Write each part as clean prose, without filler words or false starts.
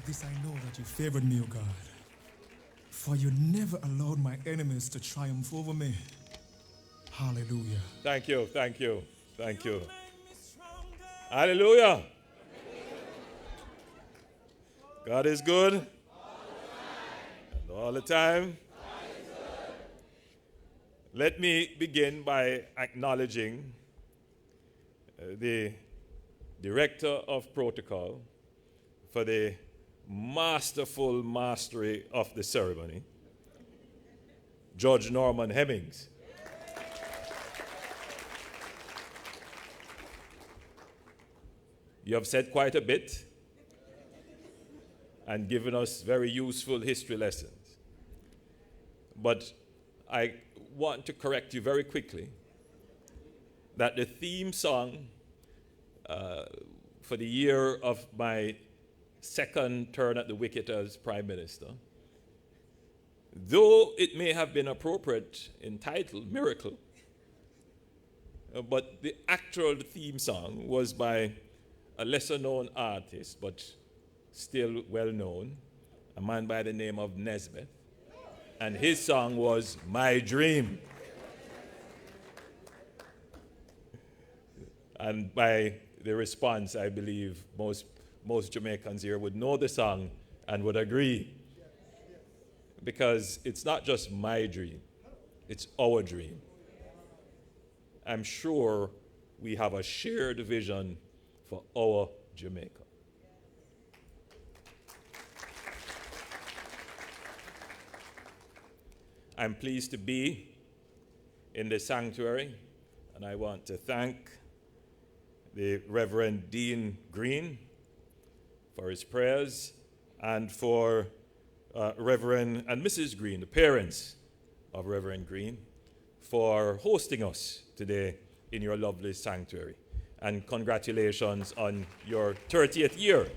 This I know that you favored me, O God, for you never allowed my enemies to triumph over me. Hallelujah. Thank you, thank you, thank you. Hallelujah. God is good. And all the time. Let me begin by acknowledging the Director of Protocol for the masterful mastery of the ceremony, Judge Norman Hemmings. You have said quite a bit and given us very useful history lessons. But I want to correct you very quickly that the theme song for the year of my second turn at the wicket as Prime Minister, though it may have been appropriate in title, Miracle, but the actual theme song was by a lesser known artist, but still well known, a man by the name of Nesmith, and his song was My Dream. And by the response, I believe most Jamaicans here would know the song and would agree. Because it's not just my dream, it's our dream. I'm sure we have a shared vision for our Jamaica. I'm pleased to be in the sanctuary, and I want to thank the Reverend Dean Green for his prayers, and for Reverend and Mrs. Green, the parents of Reverend Green, for hosting us today in your lovely sanctuary. And congratulations on your 30th year.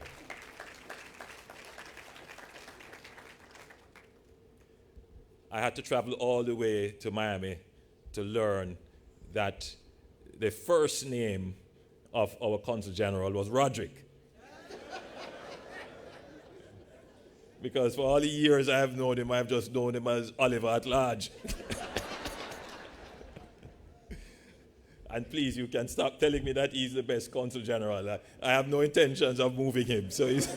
I had to travel all the way to Miami to learn that the first name of our Consul General was Roderick. Because for all the years I have known him, I've just known him as Oliver at large. And please, you can stop telling me that he's the best Consul General. I have no intentions of moving him. So he's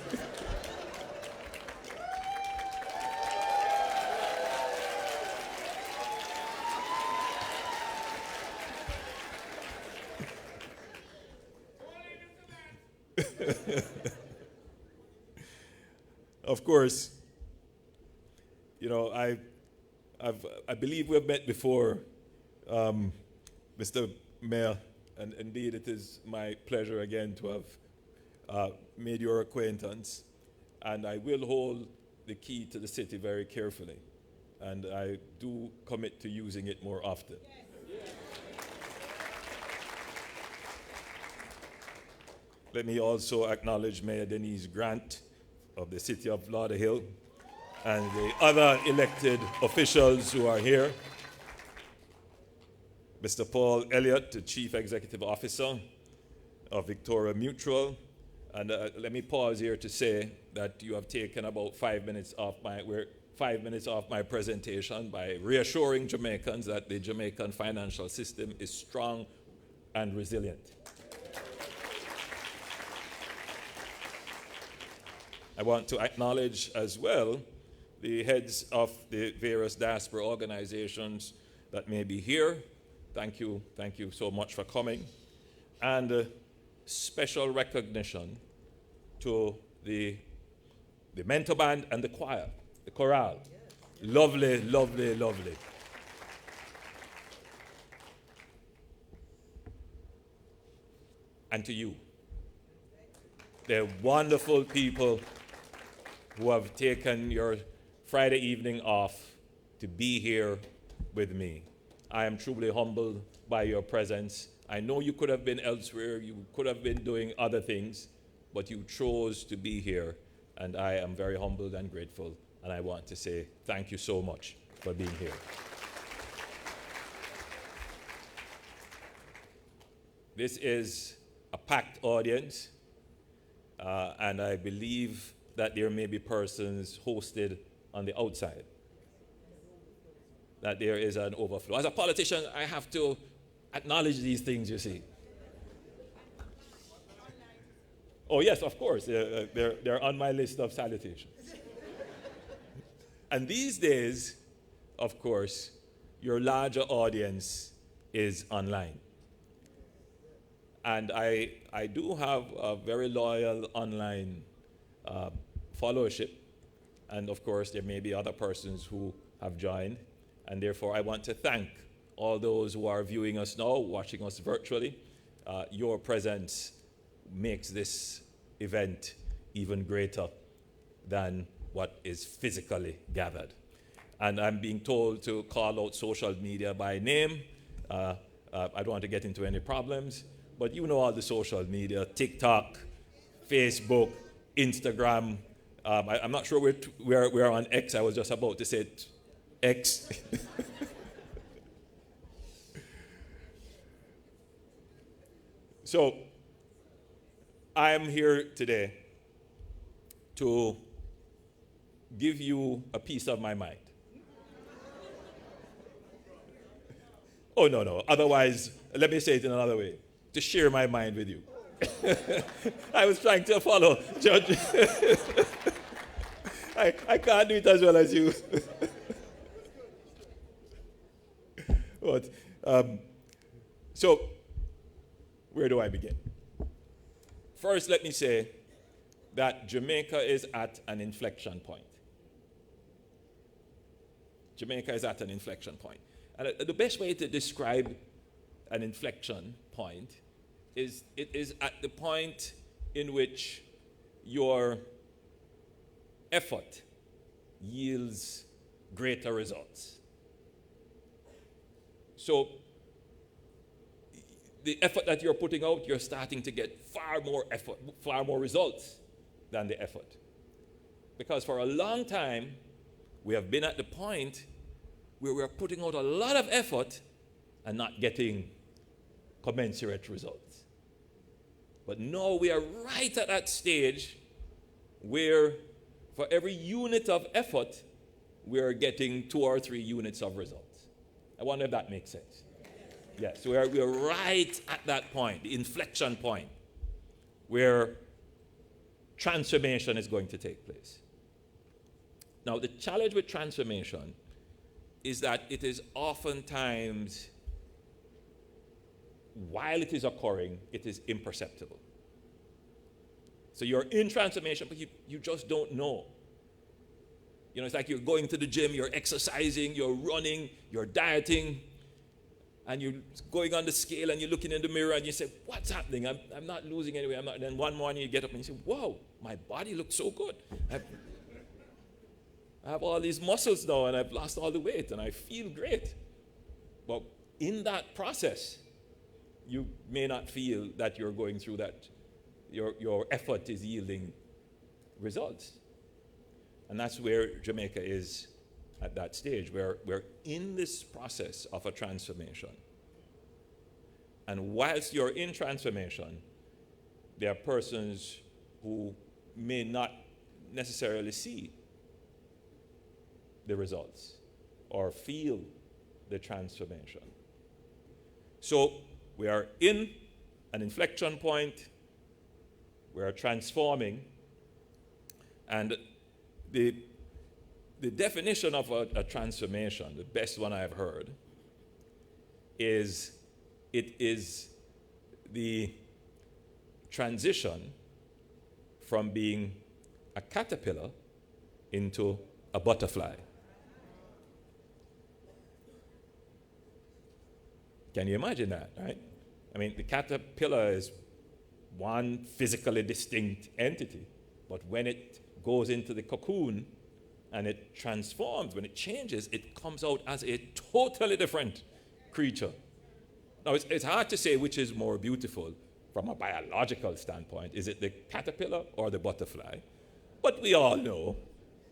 Of course, you know, I believe we've met before, Mr. Mayor, and indeed it is my pleasure again to have made your acquaintance. And I will hold the key to the city very carefully, and I do commit to using it more often. Let me also acknowledge Mayor Denise Grant of the City of Lauderhill and the other elected officials who are here. Mr. Paul Elliott, the Chief Executive Officer of Victoria Mutual. And let me pause here to say that you have taken about 5 minutes off my presentation by reassuring Jamaicans that the Jamaican financial system is strong and resilient. I want to acknowledge as well the heads of the various diaspora organizations that may be here. Thank you so much for coming. And special recognition to the mentor band and the choir, the chorale. Lovely, lovely, lovely. And to you. They're wonderful people who have taken your Friday evening off to be here with me. I am truly humbled by your presence. I know you could have been elsewhere, you could have been doing other things, but you chose to be here, and I am very humbled and grateful, and I want to say thank you so much for being here. This is a packed audience, and I believe that there may be persons hosted on the outside, that there is an overflow. As a politician, I have to acknowledge these things, you see. Oh, yes, of course. They're on my list of salutations. And these days, of course, your larger audience is online. And I do have a very loyal online followership. And of course, there may be other persons who have joined. And therefore, I want to thank all those who are viewing us now, watching us virtually. Your presence makes this event even greater than what is physically gathered. And I'm being told to call out social media by name. I don't want to get into any problems, but you know all the social media: TikTok, Facebook, Instagram. I'm not sure we're on X. I was just about to say X. So I'm here today to give you a piece of my mind. Oh, no. Otherwise, let me say it in another way. To share my mind with you. I was trying to follow Judge. I can't do it as well as you. But, so, where do I begin? First, let me say that Jamaica is at an inflection point. Jamaica is at an inflection point. And the best way to describe an inflection point is it is at the point in which your effort yields greater results. So the effort that you're putting out, you're starting to get far more results than the effort. Because for a long time, we have been at the point where we're putting out a lot of effort and not getting commensurate results. But now we are right at that stage where for every unit of effort, we're getting 2 or 3 units of results. I wonder if that makes sense. Yes, we are right at that point, the inflection point, where transformation is going to take place. Now, the challenge with transformation is that it is oftentimes, while it is occurring, it is imperceptible. So you're in transformation, but you just don't know. You know, it's like you're going to the gym, you're exercising, you're running, you're dieting, and you're going on the scale and you're looking in the mirror and you say, what's happening? I'm not losing any weight. I'm not. And then one morning you get up and you say, whoa, my body looks so good. I have all these muscles now and I've lost all the weight and I feel great. But in that process, you may not feel that you're going through that. Your effort is yielding results. And that's where Jamaica is at that stage, where we're in this process of a transformation. And whilst you're in transformation, there are persons who may not necessarily see the results or feel the transformation. So we are in an inflection point, we are transforming, and the definition of a transformation, the best one I've heard, is it is the transition from being a caterpillar into a butterfly. Can you imagine that, right? I mean, the caterpillar is one physically distinct entity, but when it goes into the cocoon and it transforms, when it changes, it comes out as a totally different creature. Now, it's hard to say which is more beautiful from a biological standpoint. Is it the caterpillar or the butterfly? But we all know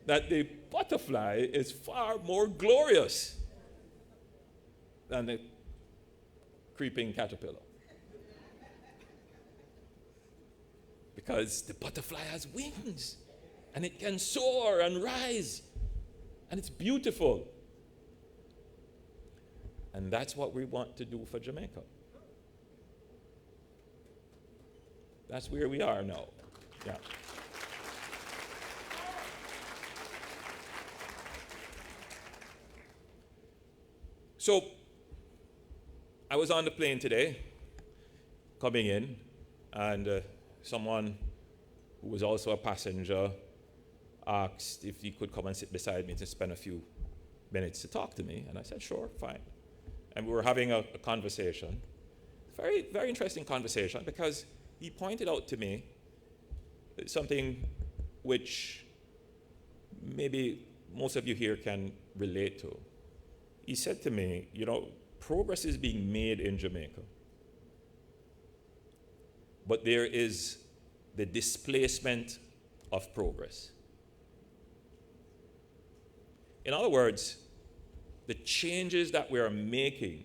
that the butterfly is far more glorious than the creeping caterpillar. Because the butterfly has wings. And it can soar and rise. And it's beautiful. And that's what we want to do for Jamaica. That's where we are now. Yeah. So, I was on the plane today, coming in, and someone who was also a passenger asked if he could come and sit beside me to spend a few minutes to talk to me. And I said, sure, fine. And we were having a conversation, very, very interesting conversation, because he pointed out to me something which maybe most of you here can relate to. He said to me, you know, progress is being made in Jamaica, but there is the displacement of progress. In other words, the changes that we are making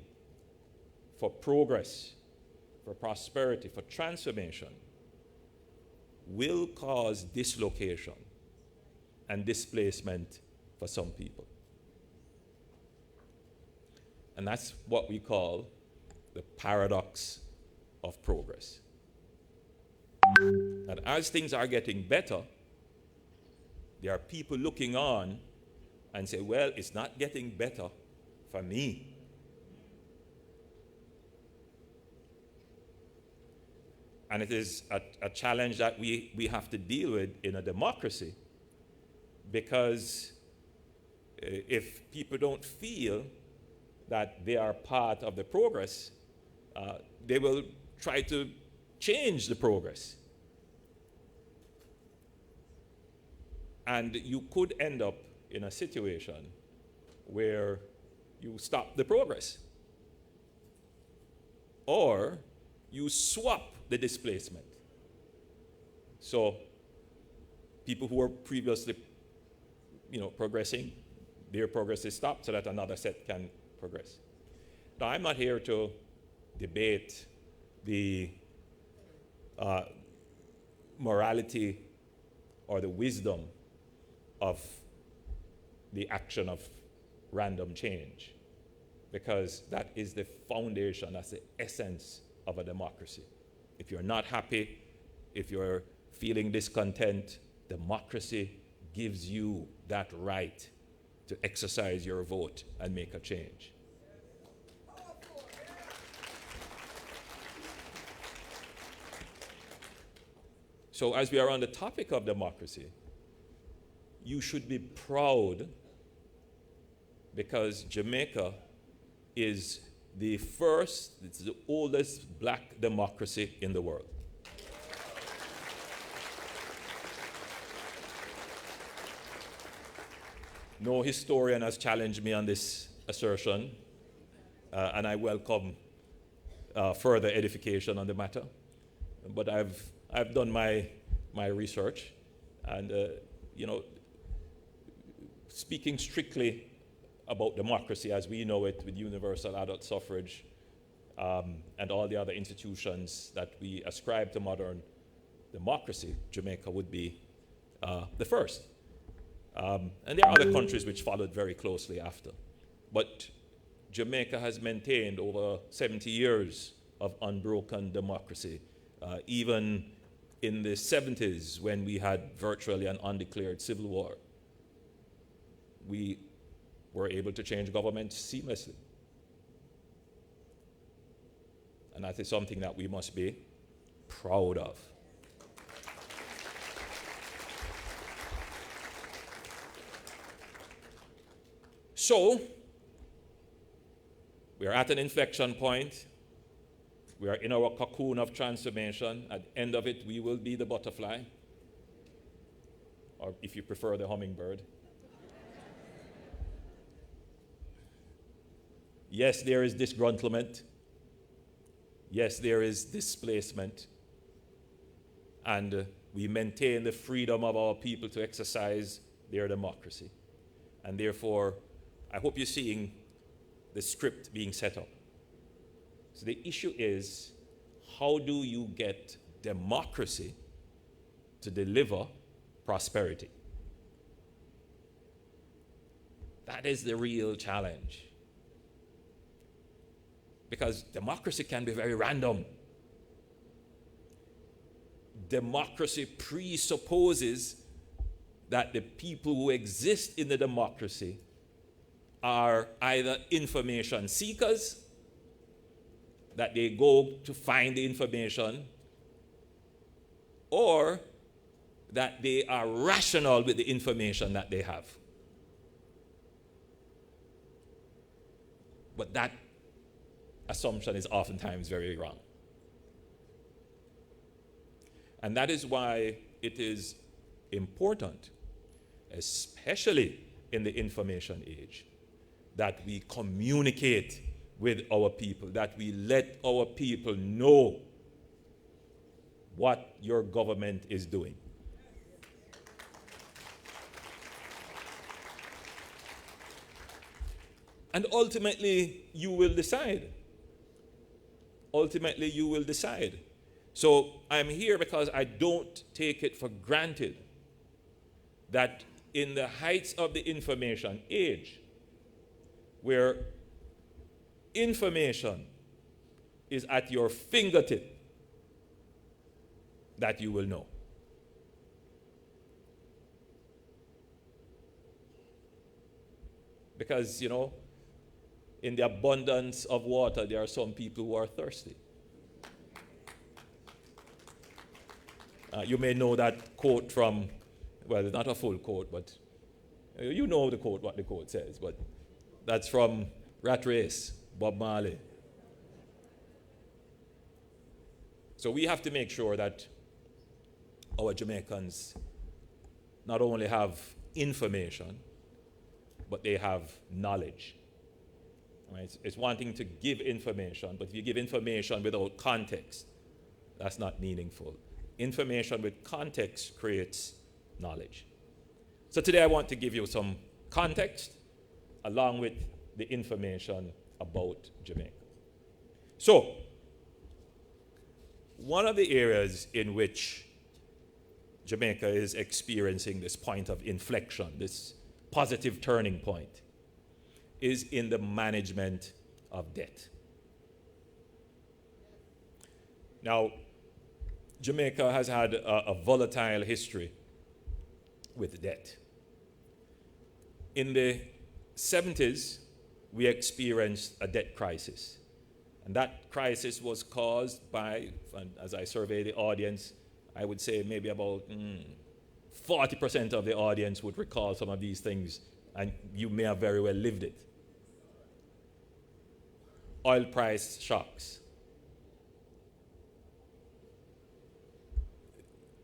for progress, for prosperity, for transformation, will cause dislocation and displacement for some people. And that's what we call the paradox of progress. And as things are getting better, there are people looking on and say, well, it's not getting better for me. And it is a challenge that we have to deal with in a democracy, because if people don't feel that they are part of the progress, they will try to change the progress. And you could end up in a situation where you stop the progress, or you swap the displacement. So people who were previously, progressing, their progress is stopped so that another set can progress. Now, I'm not here to debate the morality or the wisdom of the action of random change, because that is the foundation, that's the essence of a democracy. If you're not happy, if you're feeling discontent, democracy gives you that right to exercise your vote and make a change. So as we are on the topic of democracy, you should be proud, because Jamaica is it's the oldest black democracy in the world. No historian has challenged me on this assertion, and I welcome further edification on the matter. But I've done my research, and speaking strictly about democracy as we know it, with universal adult suffrage and all the other institutions that we ascribe to modern democracy, Jamaica would be the first. And there are other countries which followed very closely after. But Jamaica has maintained over 70 years of unbroken democracy. Even in the 70s, when we had virtually an undeclared civil war, we were able to change government seamlessly. And that is something that we must be proud of. So, we are at an inflection point. We are in our cocoon of transformation. At the end of it, we will be the butterfly, or if you prefer, the hummingbird. Yes, there is disgruntlement. Yes, there is displacement. And we maintain the freedom of our people to exercise their democracy. And therefore, I hope you're seeing the script being set up. So the issue is, how do you get democracy to deliver prosperity. That is the real challenge. Because democracy can be very random. Democracy presupposes that the people who exist in the democracy are either information seekers, that they go to find the information, or that they are rational with the information that they have. But that assumption is oftentimes very wrong. And that is why it is important, especially in the information age, that we communicate with our people, that we let our people know what your government is doing. And ultimately, you will decide. Ultimately, you will decide. So I'm here because I don't take it for granted that in the heights of the information age, where information is at your fingertip, that you will know. Because, you know, in the abundance of water, there are some people who are thirsty. You may know that quote from, well, it's not a full quote, but you know the quote, what the quote says, but that's from Rat Race, Bob Marley. So we have to make sure that our Jamaicans not only have information, but they have knowledge. Right? It's wanting to give information, but if you give information without context, that's not meaningful. Information with context creates knowledge. So today I want to give you some context along with the information about Jamaica. So, one of the areas in which Jamaica is experiencing this point of inflection, this positive turning point, is in the management of debt. Now, Jamaica has had a volatile history with debt. In the 70s, we experienced a debt crisis. And that crisis was caused by, and as I survey the audience, I would say maybe about 40% of the audience would recall some of these things, and you may have very well lived it. Oil price shocks.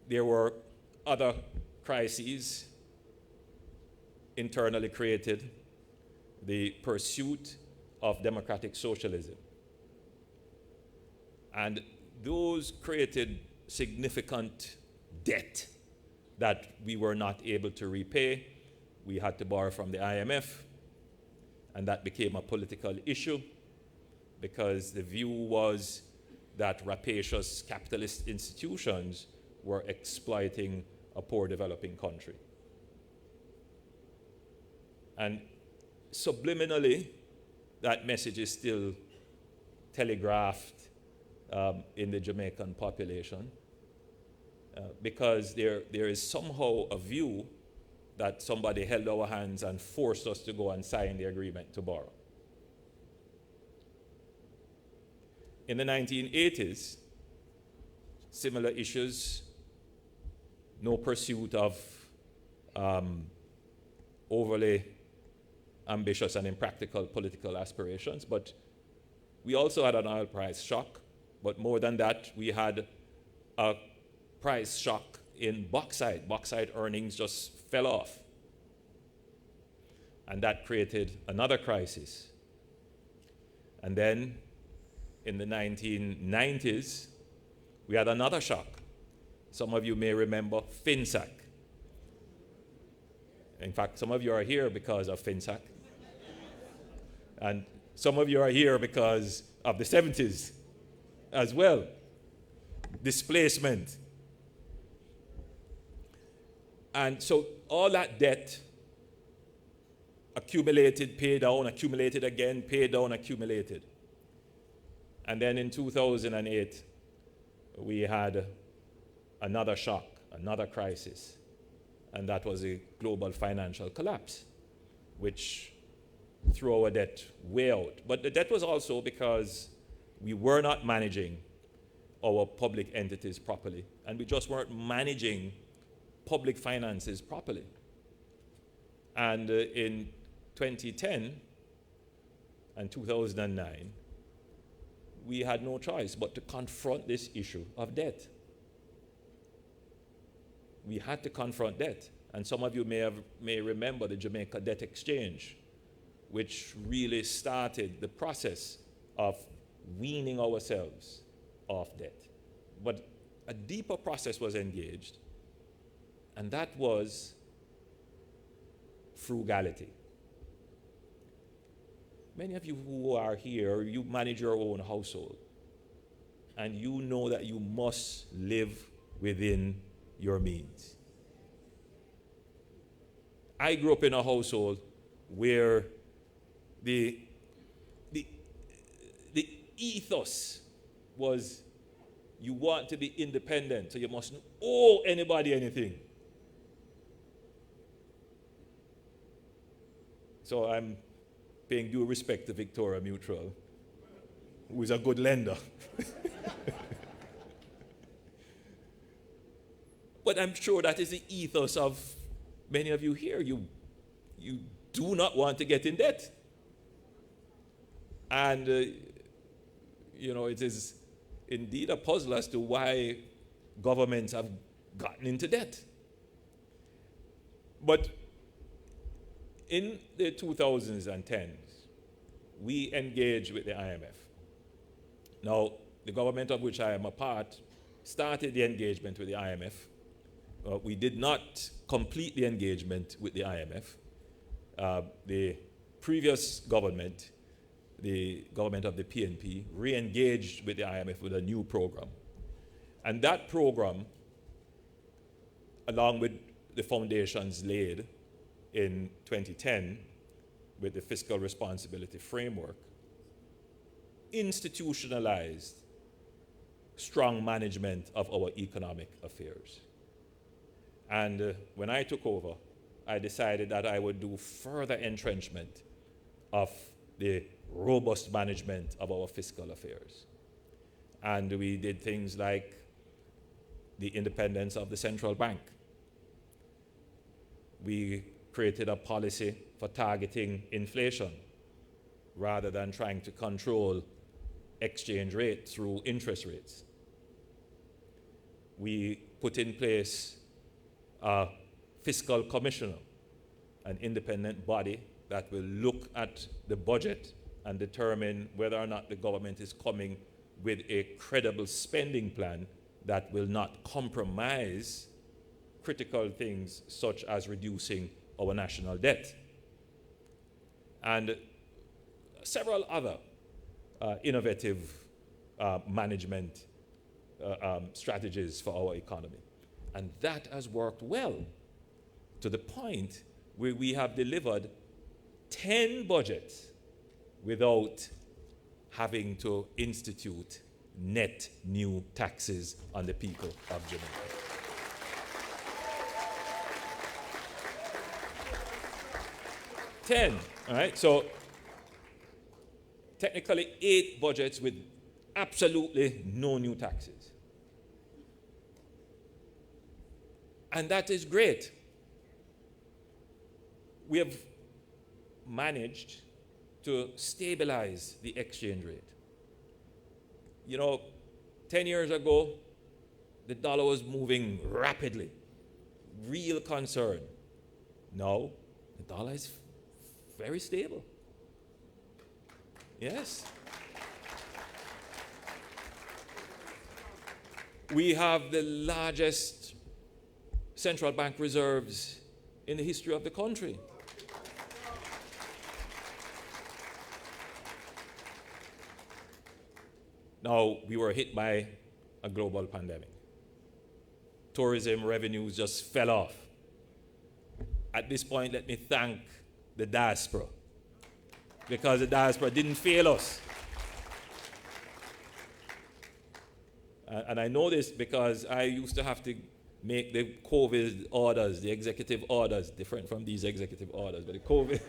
There were other crises internally created, the pursuit of democratic socialism. And those created significant debt that we were not able to repay. We had to borrow from the IMF, and that became a political issue because the view was that rapacious capitalist institutions were exploiting a poor developing country. And subliminally, that message is still telegraphed in the Jamaican population because there is somehow a view that somebody held our hands and forced us to go and sign the agreement to borrow. In the 1980s, similar issues, no pursuit of overly ambitious and impractical political aspirations, but we also had an oil price shock. But more than that, we had a price shock in bauxite. Bauxite earnings just fell off. And that created another crisis. And then in the 1990s, we had another shock. Some of you may remember FinSac. In fact, some of you are here because of FinSac. And some of you are here because of the 70s as well. Displacement. And so all that debt accumulated, paid down, accumulated again, paid down, accumulated. And then in 2008, we had another shock, another crisis, and that was a global financial collapse, which threw our debt way out. But the debt was also because we were not managing our public entities properly, and we just weren't managing public finances properly. And in 2010 and 2009, we had no choice but to confront this issue of debt. We had to confront debt. And some of you may remember the Jamaica debt exchange, which really started the process of weaning ourselves off debt. But a deeper process was engaged, and that was frugality. Many of you who are here, you manage your own household, and you know that you must live within your means. I grew up in a household where the ethos was you want to be independent, so you mustn't owe anybody anything. So I'm paying due respect to Victoria Mutual, who is a good lender. But I'm sure that is the ethos of many of you here. You do not want to get in debt. And, it is indeed a puzzle as to why governments have gotten into debt. But in the 2010s, we engaged with the IMF. Now, the government of which I am a part started the engagement with the IMF. We did not complete the engagement with the IMF. The previous government, the government of the PNP, re-engaged with the IMF with a new program. And that program, along with the foundations laid in 2010 with the fiscal responsibility framework, institutionalized strong management of our economic affairs. And when I took over, I decided that I would do further entrenchment of the robust management of our fiscal affairs. And we did things like the independence of the central bank. We created a policy for targeting inflation rather than trying to control exchange rate through interest rates. We put in place a fiscal commissioner, an independent body that will look at the budget and determine whether or not the government is coming with a credible spending plan that will not compromise critical things such as reducing our national debt. And several other innovative management strategies for our economy. And that has worked well to the point where we have delivered 10 budgets without having to institute net new taxes on the people of Jamaica. All right, so technically 8 budgets with absolutely no new taxes. And that is great. We have managed to stabilize the exchange rate. 10 years ago, the dollar was moving rapidly. Real concern. Now, the dollar is very stable. Yes. We have the largest central bank reserves in the history of the country. Now, we were hit by a global pandemic. Tourism revenues just fell off. at this point, let me thank the Diaspora, because the Diaspora didn't fail us. And I know this because I used to have to make the COVID orders, the executive orders, different from these executive orders, but the COVID.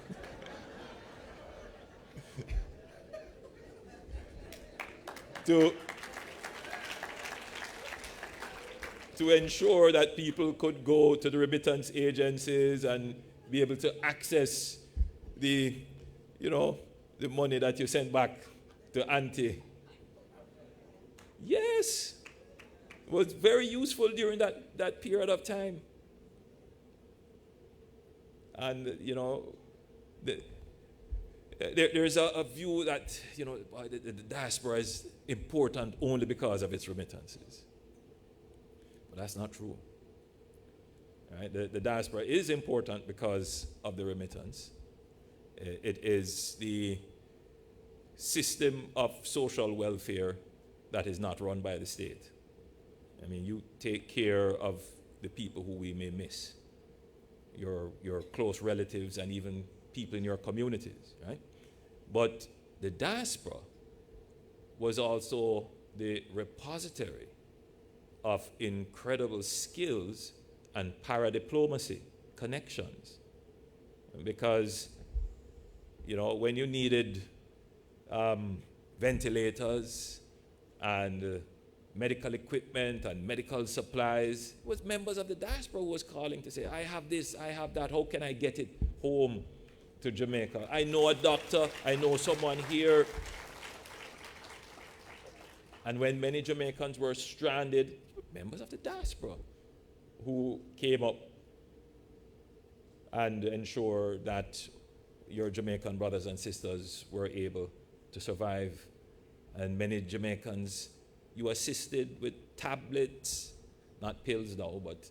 to ensure that people could go to the remittance agencies and be able to access the money that you sent back to Auntie. Yes, it was very useful during that period of time. And, there's a view that, the diaspora is important only because of its remittances. But that's not true. Right? The diaspora is important because of the remittance. It is the system of social welfare that is not run by the state. I mean, you take care of the people who we may miss, your close relatives and even people in your communities, right? But the diaspora was also the repository of incredible skills and paradiplomacy connections. Because, when you needed ventilators and medical equipment and medical supplies, it was members of the diaspora who was calling to say, I have this, I have that, how can I get it home to Jamaica? I know a doctor, I know someone here. And when many Jamaicans were stranded, members of the diaspora who came up and ensured that your Jamaican brothers and sisters were able to survive. And many Jamaicans, you assisted with tablets, not pills now, but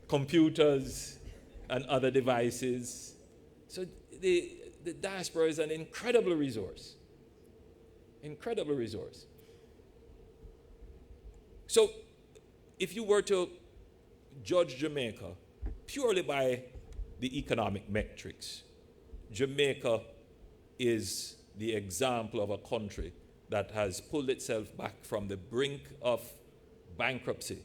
computers and other devices. So the diaspora is an incredible resource. Incredible resource. So if you were to judge Jamaica purely by the economic metrics, Jamaica is the example of a country that has pulled itself back from the brink of bankruptcy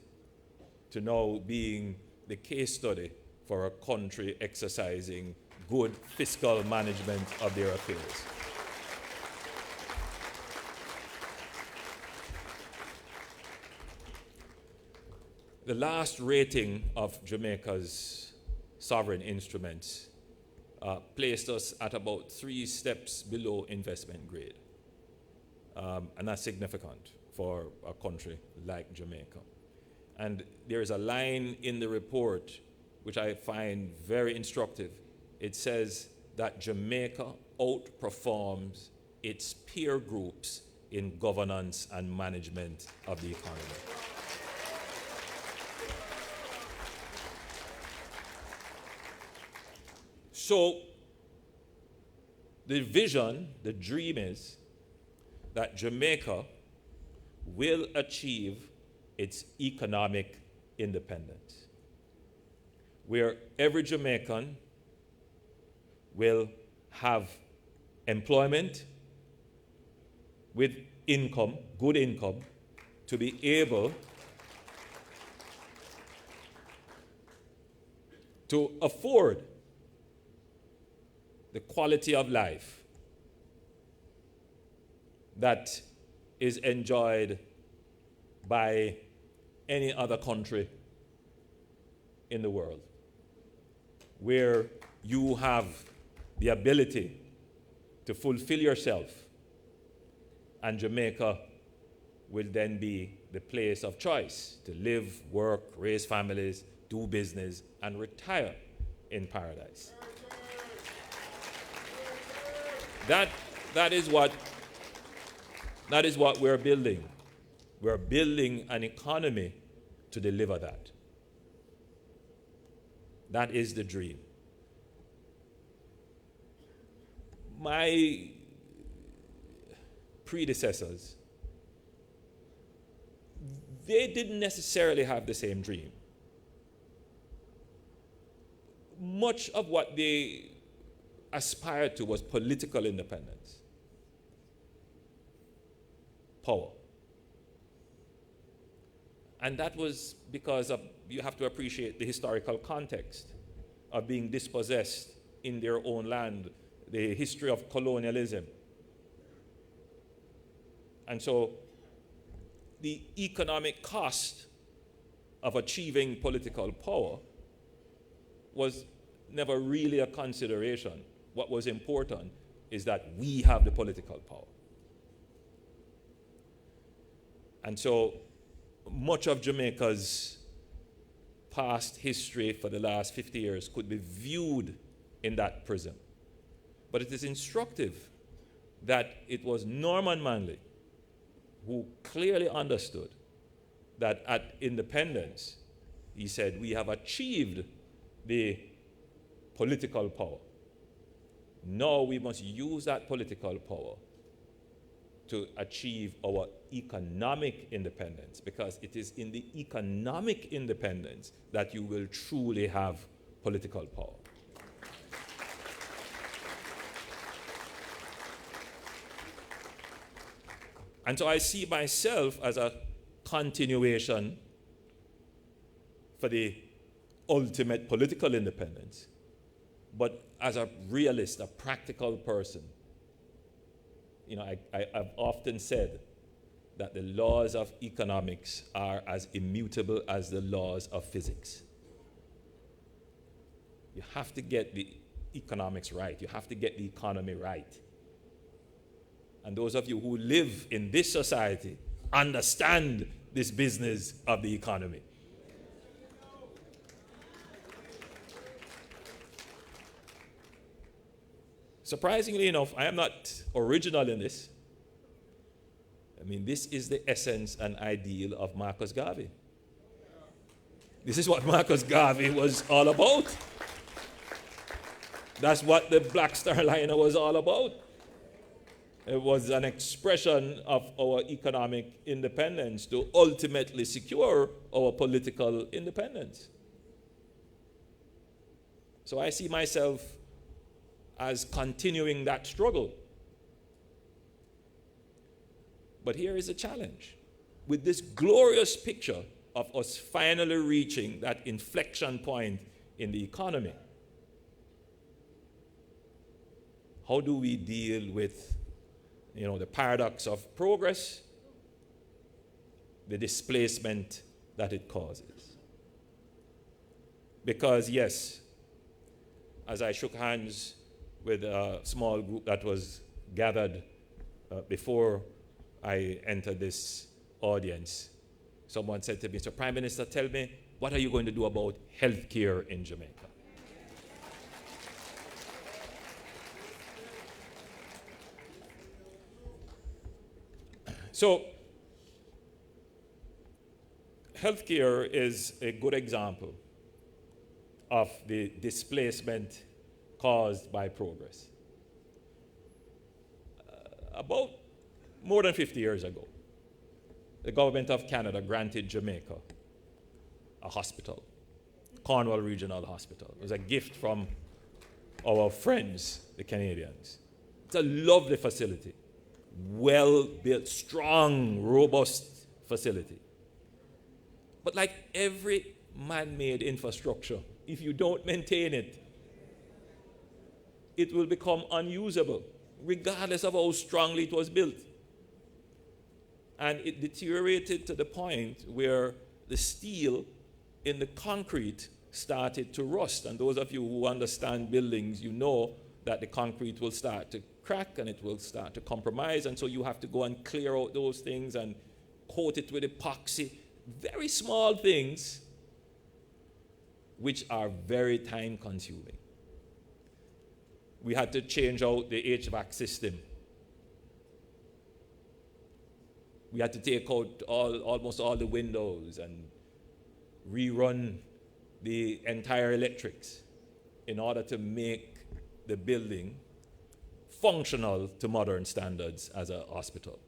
to now being the case study for a country exercising good fiscal management of their affairs. The last rating of Jamaica's sovereign instruments placed us at about 3 steps below investment grade. And that's significant for a country like Jamaica. And there is a line in the report which I find very instructive. It says that Jamaica outperforms its peer groups in governance and management of the economy. So the vision, the dream is that Jamaica will achieve its economic independence, where every Jamaican will have employment with income, good income, to be able to afford the quality of life that is enjoyed by any other country in the world, where you have the ability to fulfill yourself, and Jamaica will then be the place of choice to live, work, raise families, do business, and retire in paradise. That is what we're building. We're building an economy to deliver that. That is the dream. My predecessors, they didn't necessarily have the same dream. much of what they aspired to was political independence, power. And that was because of, you have to appreciate the historical context of being dispossessed in their own land, the history of colonialism. And so the economic cost of achieving political power was never really a consideration. What was important is that we have the political power. And so much of Jamaica's past history for the last 50 years could be viewed in that prism. But it is instructive that it was Norman Manley who clearly understood that at independence, he said, we have achieved the political power. Now we must use that political power to achieve our economic independence, because it is in the economic independence that you will truly have political power. And so I see myself as a continuation for the ultimate political independence, but as a realist, a practical person. You know, I've often said that the laws of economics are as immutable as the laws of physics. You have to get the economics right. You have to get the economy right. And those of you who live in this society understand this business of the economy. Surprisingly enough, I am not original in this. I mean, this is the essence and ideal of Marcus Garvey. This is what Marcus Garvey was all about. That's what the Black Star Liner was all about. It was an expression of our economic independence to ultimately secure our political independence. So I see myself as continuing that struggle. But here is a challenge. With this glorious picture of us finally reaching that inflection point in the economy, how do we deal with, the paradox of progress, the displacement that it causes? Because yes, as I shook hands with a small group that was gathered before I entered this audience, someone said to me, "So Prime Minister, tell me, what are you going to do about healthcare in Jamaica?" So, healthcare is a good example of the displacement caused by progress. About more than 50 years ago, the government of Canada granted Jamaica a hospital, Cornwall Regional Hospital. It was a gift from our friends, the Canadians. It's a lovely facility, well-built, strong, robust facility. But like every man-made infrastructure, if you don't maintain it, it will become unusable, regardless of how strongly it was built. And it deteriorated to the point where the steel in the concrete started to rust. And those of you who understand buildings, you know that the concrete will start to crack and it will start to compromise. And so you have to go and clear out those things and coat it with epoxy. Very small things which are very time consuming. We had to change out the HVAC system. We had to take out almost all the windows and rerun the entire electrics in order to make the building functional to modern standards as a hospital.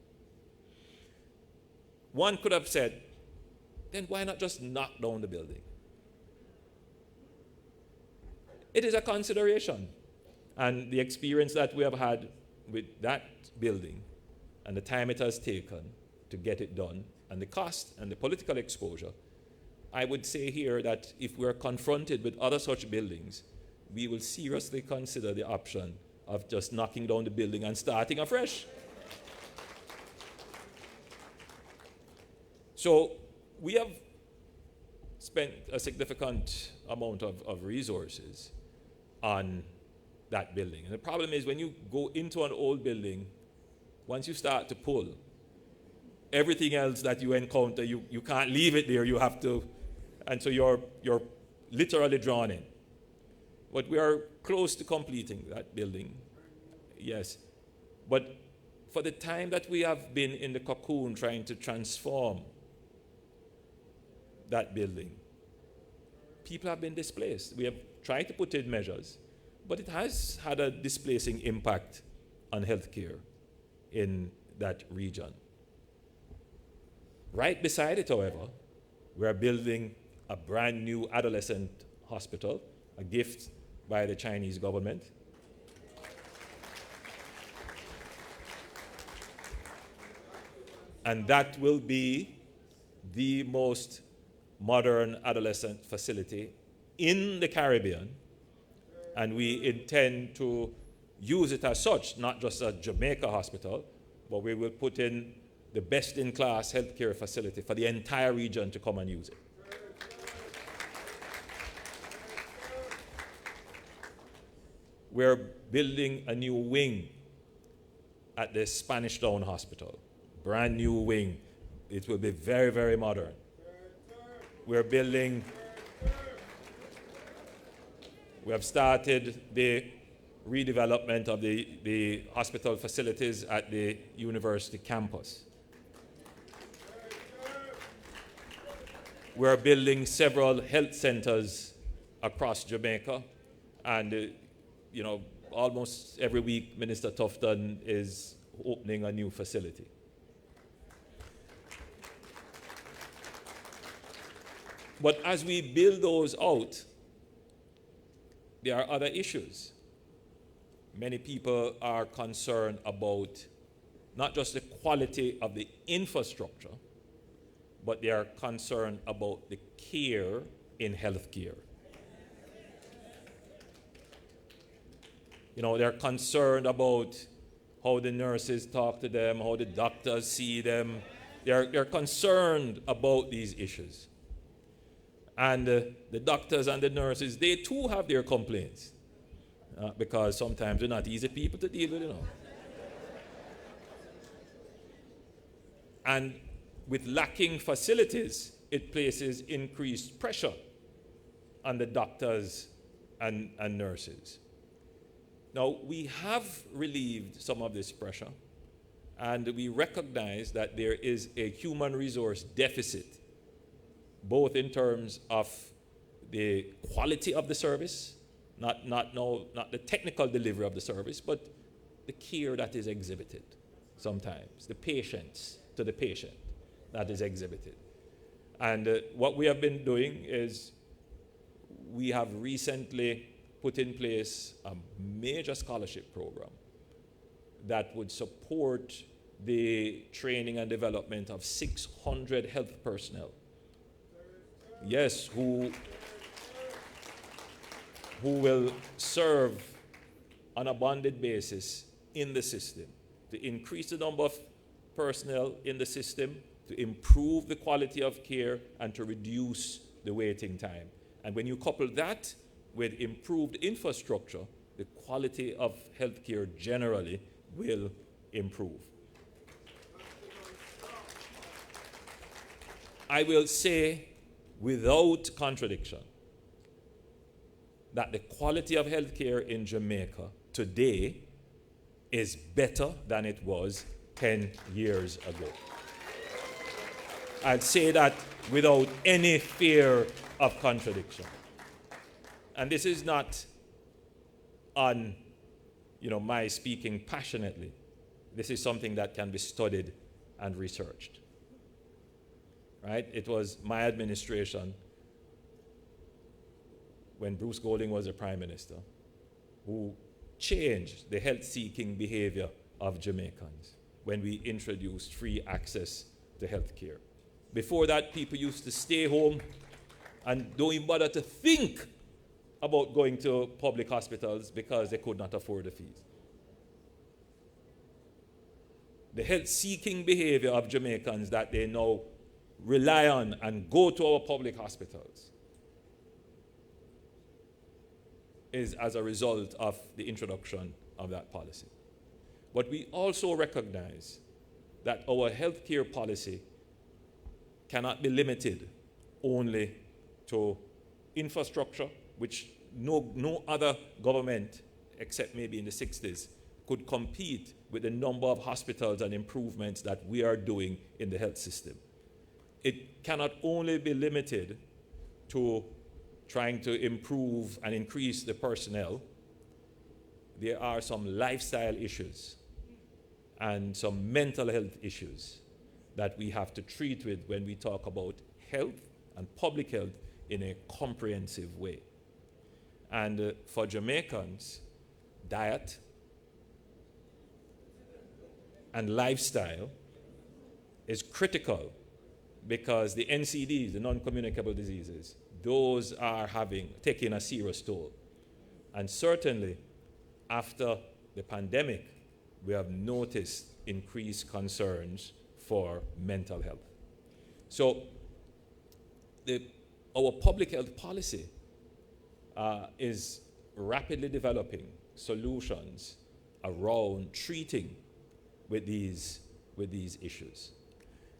One could have said, then why not just knock down the building? it is a consideration. And the experience that we have had with that building and the time it has taken to get it done and the cost and the political exposure, I would say here that if we're confronted with other such buildings, we will seriously consider the option of just knocking down the building and starting afresh. So we have spent a significant amount of resources on that building. And the problem is when you go into an old building, once you start to pull, everything else that you encounter, you can't leave it there, you have to, and so you're literally drawn in. But we are close to completing that building, yes. But for the time that we have been in the cocoon trying to transform that building, people have been displaced. We have tried to put in measures, but it has had a displacing impact on healthcare in that region. Right beside it, however, we are building a brand new adolescent hospital, a gift by the Chinese government. And that will be the most modern adolescent facility in the Caribbean. And we intend to use it as such, not just a Jamaica hospital, but we will put in the best-in-class healthcare facility for the entire region to come and use it. We're building a new wing at the Spanish Town Hospital, brand new wing. It will be very, very modern. We have started the redevelopment of the hospital facilities at the university campus. We're building several health centers across Jamaica, and almost every week Minister Tufton is opening a new facility. But as we build those out, there are other issues. Many people are concerned about not just the quality of the infrastructure, but they are concerned about the care in healthcare. They're concerned about how the nurses talk to them, how the doctors see them. They're concerned about these issues. And the doctors and the nurses, they too have their complaints. Because sometimes they're not easy people to deal with, And with lacking facilities, it places increased pressure on the doctors and nurses. Now, we have relieved some of this pressure, and we recognize that there is a human resource deficit, both in terms of the quality of the service, not the technical delivery of the service, but the care that is exhibited sometimes, the patience to the patient that is exhibited. And what we have been doing is we have recently put in place a major scholarship program that would support the training and development of 600 health personnel. Yes, who will serve on a bonded basis in the system to increase the number of personnel in the system, to improve the quality of care, and to reduce the waiting time. And when you couple that with improved infrastructure, the quality of healthcare generally will improve. I will say without contradiction that the quality of healthcare in Jamaica today is better than it was 10 years ago. I'd say that without any fear of contradiction. And this is not on, my speaking passionately. This is something that can be studied and researched. Right? It was my administration when Bruce Golding was the Prime Minister, who changed the health-seeking behavior of Jamaicans when we introduced free access to health care. Before that, people used to stay home and don't even bother to think about going to public hospitals because they could not afford the fees. The health-seeking behavior of Jamaicans that they now rely on and go to our public hospitals is as a result of the introduction of that policy. But we also recognize that our healthcare policy cannot be limited only to infrastructure, which no other government, except maybe in the 60s, could compete with the number of hospitals and improvements that we are doing in the health system. It cannot only be limited to trying to improve and increase the personnel. There are some lifestyle issues and some mental health issues that we have to treat with when we talk about health and public health in a comprehensive way. And for Jamaicans, diet and lifestyle is critical because the NCDs, the non-communicable diseases, those are taking a serious toll. And certainly, after the pandemic, we have noticed increased concerns for mental health. So, our public health policy is rapidly developing solutions around treating with these issues.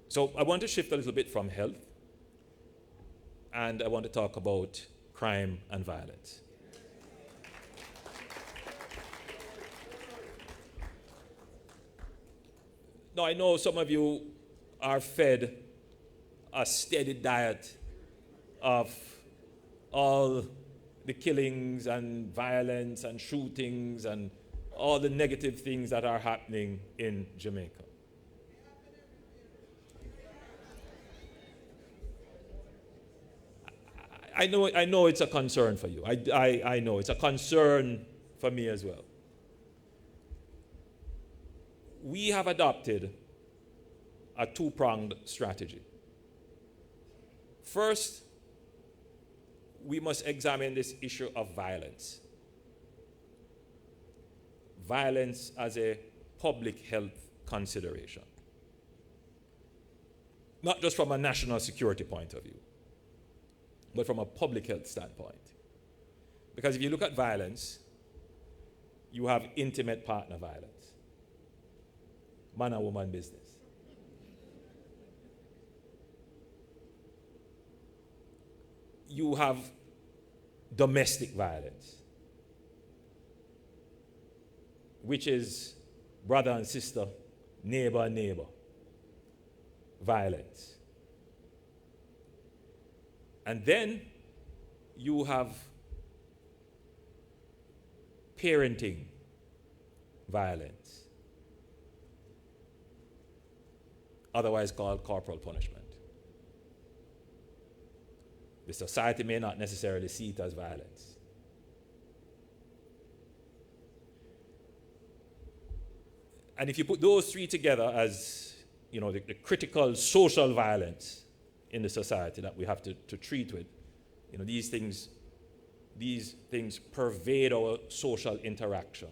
So I want to shift a little bit from health, and I want to talk about crime and violence. Now, I know some of you are fed a steady diet of all the killings and violence and shootings and all the negative things that are happening in Jamaica. I know it's a concern for you. I know it's a concern for me as well. We have adopted a two-pronged strategy. First, we must examine this issue of violence. Violence as a public health consideration. Not just from a national security point of view, but from a public health standpoint. Because if you look at violence, you have intimate partner violence, man and woman business. You have domestic violence, which is brother and sister, neighbor and neighbor violence. And then you have parenting violence, otherwise called corporal punishment. The society may not necessarily see it as violence. And if you put those three together as, the critical social violence in the society that we have to treat with, these things pervade our social interaction.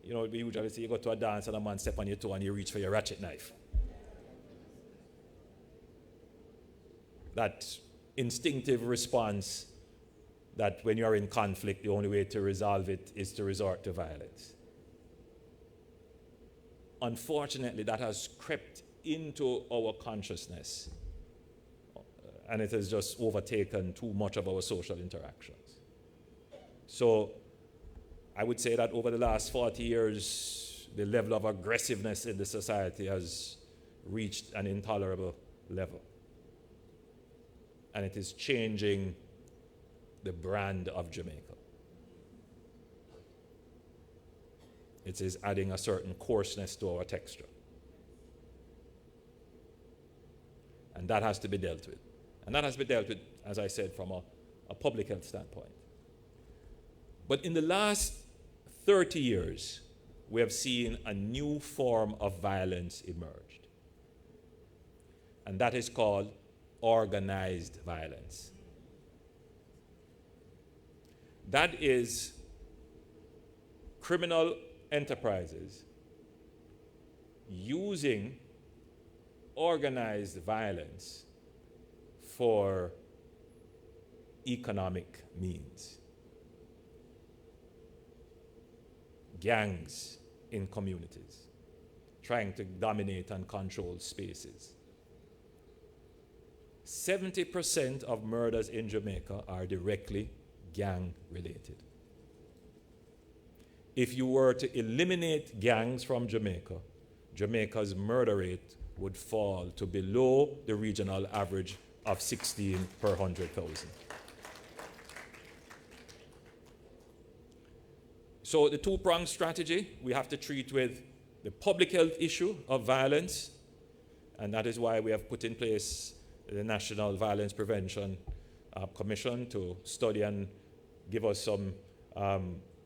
We usually say you go to a dance and a man step on your toe and you reach for your ratchet knife. That instinctive response that when you're in conflict, the only way to resolve it is to resort to violence. Unfortunately, that has crept into our consciousness, and it has just overtaken too much of our social interactions. So I would say that over the last 40 years, the level of aggressiveness in the society has reached an intolerable level. And it is changing the brand of Jamaica. It is adding a certain coarseness to our texture. And that has to be dealt with. And that has to be dealt with, as I said, from a a public health standpoint. But in the last 30 years, we have seen a new form of violence emerged. And that is called organized violence. That is criminal enterprises using organized violence for economic means. Gangs in communities, trying to dominate and control spaces. 70% of murders in Jamaica are directly gang-related. If you were to eliminate gangs from Jamaica, Jamaica's murder rate would fall to below the regional average of 16 per 100,000. So the two-pronged strategy, we have to treat with the public health issue of violence, and that is why we have put in place the National Violence Prevention Commission to study and give us some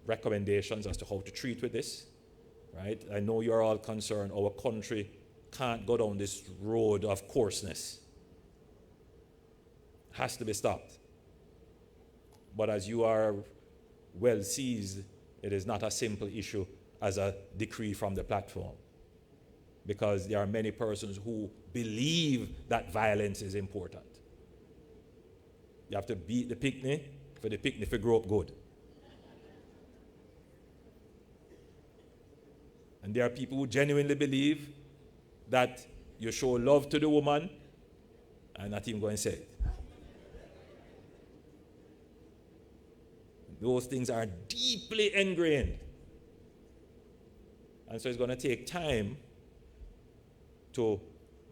recommendations as to how to treat with this, right? I know you're all concerned our country can't go down this road of coarseness. Has to be stopped. But as you are well seized, it is not a simple issue as a decree from the platform, because there are many persons who believe that violence is important. You have to beat the picnic for the picnic to grow up good. And there are people who genuinely believe that you show love to the woman and not even go and say it. Those things are deeply ingrained. And so it's going to take time to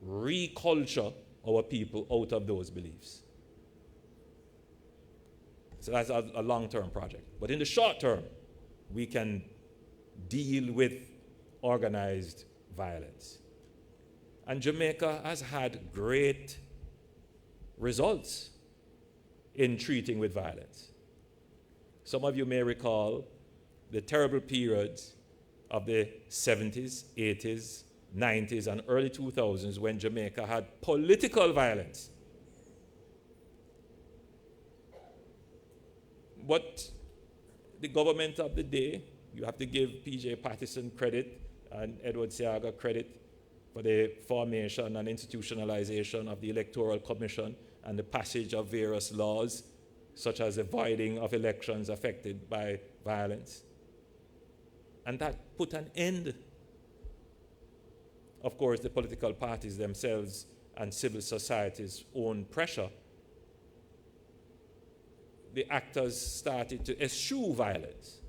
reculture our people out of those beliefs. So that's a long-term project. But in the short term, we can deal with organized violence. And Jamaica has had great results in treating with violence. Some of you may recall the terrible periods of the 70s, 80s, 90s, and early 2000s when Jamaica had political violence. But the government of the day, you have to give P.J. Patterson credit and Edward Seaga credit for the formation and institutionalization of the Electoral Commission and the passage of various laws, such as the voiding of elections affected by violence. And that put an end. Of course, the political parties themselves and civil society's own pressure, the actors started to eschew violence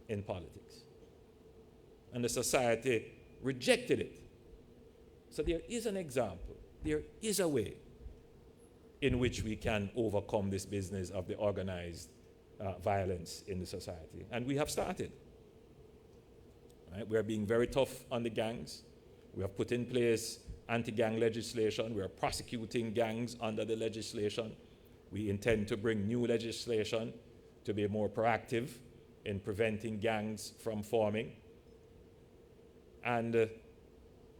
in politics. And the society rejected it. So there is an example, there is a way in which we can overcome this business of the organized violence in the society. And we have started. Right? We are being very tough on the gangs. We have put in place anti-gang legislation. We are prosecuting gangs under the legislation. We intend to bring new legislation to be more proactive in preventing gangs from forming. And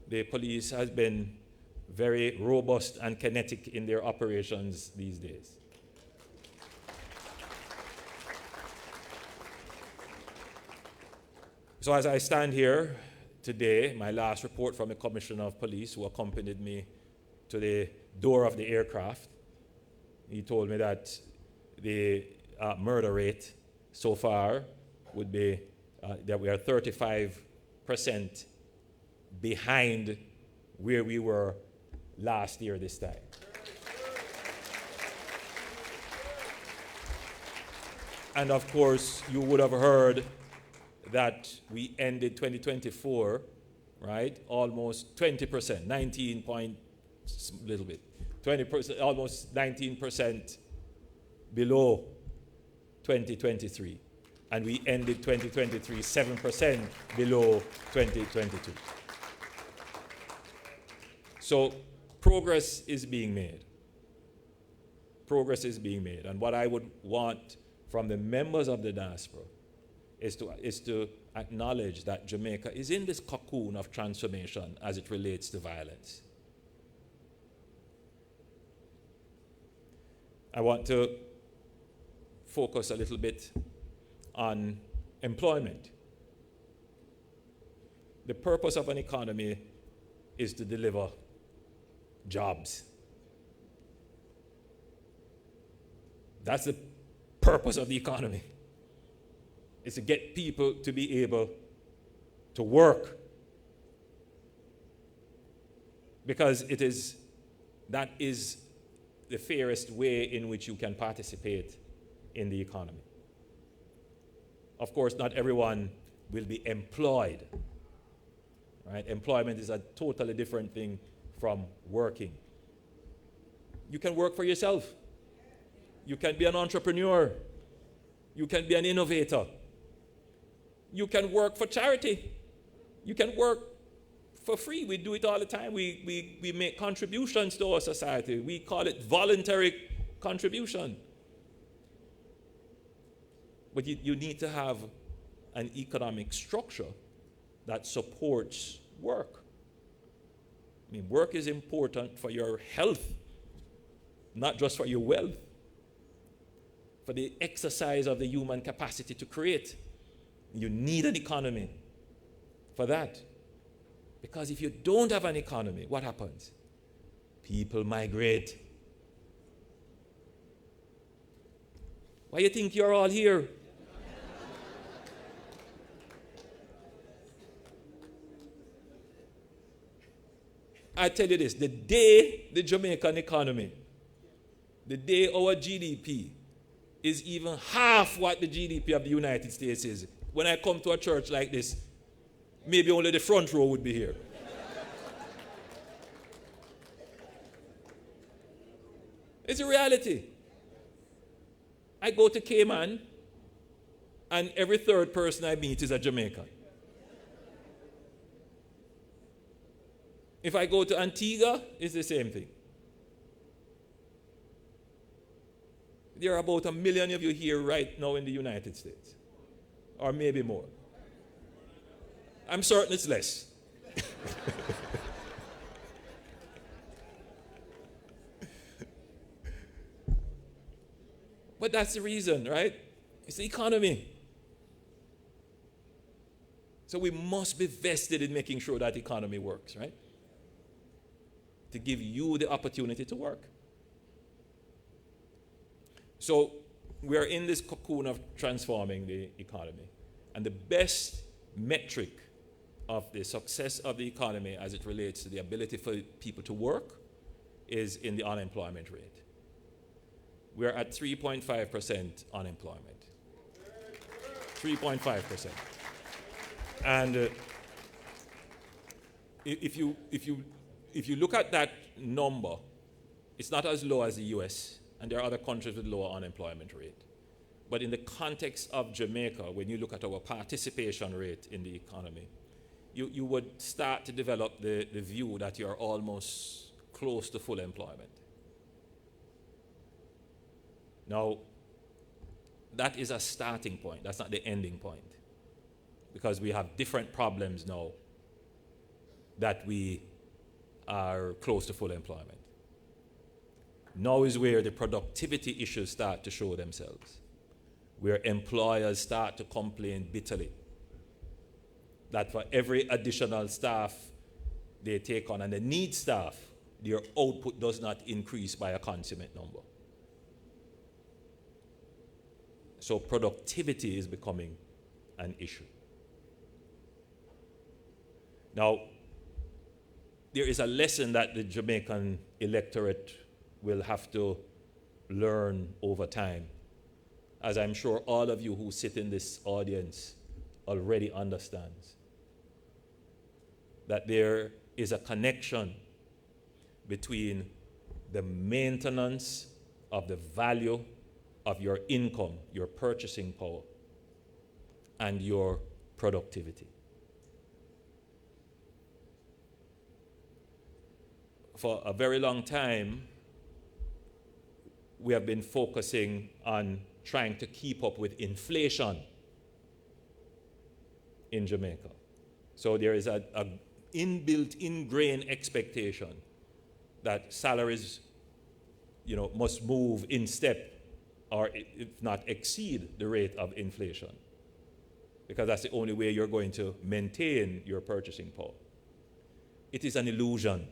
the police has been very robust and kinetic in their operations these days. So as I stand here today, my last report from the Commissioner of Police, who accompanied me to the door of the aircraft, he told me that the murder rate so far would be that we are 35% behind where we were last year this time. And of course, you would have heard that we ended 2024, right? Almost 20%, 19 point, little bit, 20%, almost 19% below 2023. And we ended 2023 7% below 2022. So progress is being made. progress is being made. And what I would want from the members of the diaspora is to acknowledge that Jamaica is in this cocoon of transformation as it relates to violence. I want to focus a little bit on employment. The purpose of an economy is to deliver jobs. That's the purpose of the economy. It's to get people to be able to work. Because that is the fairest way in which you can participate in the economy. Of course, not everyone will be employed. Right? Employment is a totally different thing from working. You can work for yourself. You can be an entrepreneur. You can be an innovator. You can work for charity. You can work for free. We do it all the time. We make contributions to our society. We call it voluntary contribution. But you need to have an economic structure that supports work. I mean, work is important for your health, not just for your wealth, for the exercise of the human capacity to create. You need an economy for that. Because if you don't have an economy, what happens? People migrate. Why do you think you're all here? I tell you this, the day the Jamaican economy, the day our GDP is even half what the GDP of the United States is, when I come to a church like this, maybe only the front row would be here. It's a reality. I go to Cayman, and every third person I meet is a Jamaican. If I go to Antigua, it's the same thing. There are about 1 million of you here right now in the United States, or maybe more. I'm certain it's less. But that's the reason, right? It's the economy. So we must be vested in making sure that the economy works, right? To give you the opportunity to work. So we're in this cocoon of transforming the economy. And the best metric of the success of the economy as it relates to the ability for people to work is in the unemployment rate. We're at 3.5% unemployment. 3.5%. And if you look at that number, it's not as low as the US, and there are other countries with lower unemployment rate. But in the context of Jamaica, when you look at our participation rate in the economy, you would start to develop the view that you're almost close to full employment. Now, that is a starting point. That's not the ending point. Because we have different problems now that we are close to full employment. Now is where the productivity issues start to show themselves, where employers start to complain bitterly that for every additional staff they take on, and they need staff, their output does not increase by a consummate number. So productivity is becoming an issue. Now, there is a lesson that the Jamaican electorate will have to learn over time, as I'm sure all of you who sit in this audience already understands, that there is a connection between the maintenance of the value of your income, your purchasing power, and your productivity. For a very long time, we have been focusing on trying to keep up with inflation in Jamaica. So there is a inbuilt, ingrained expectation that salaries, must move in step or if not exceed the rate of inflation, because that's the only way you're going to maintain your purchasing power. It is an illusion.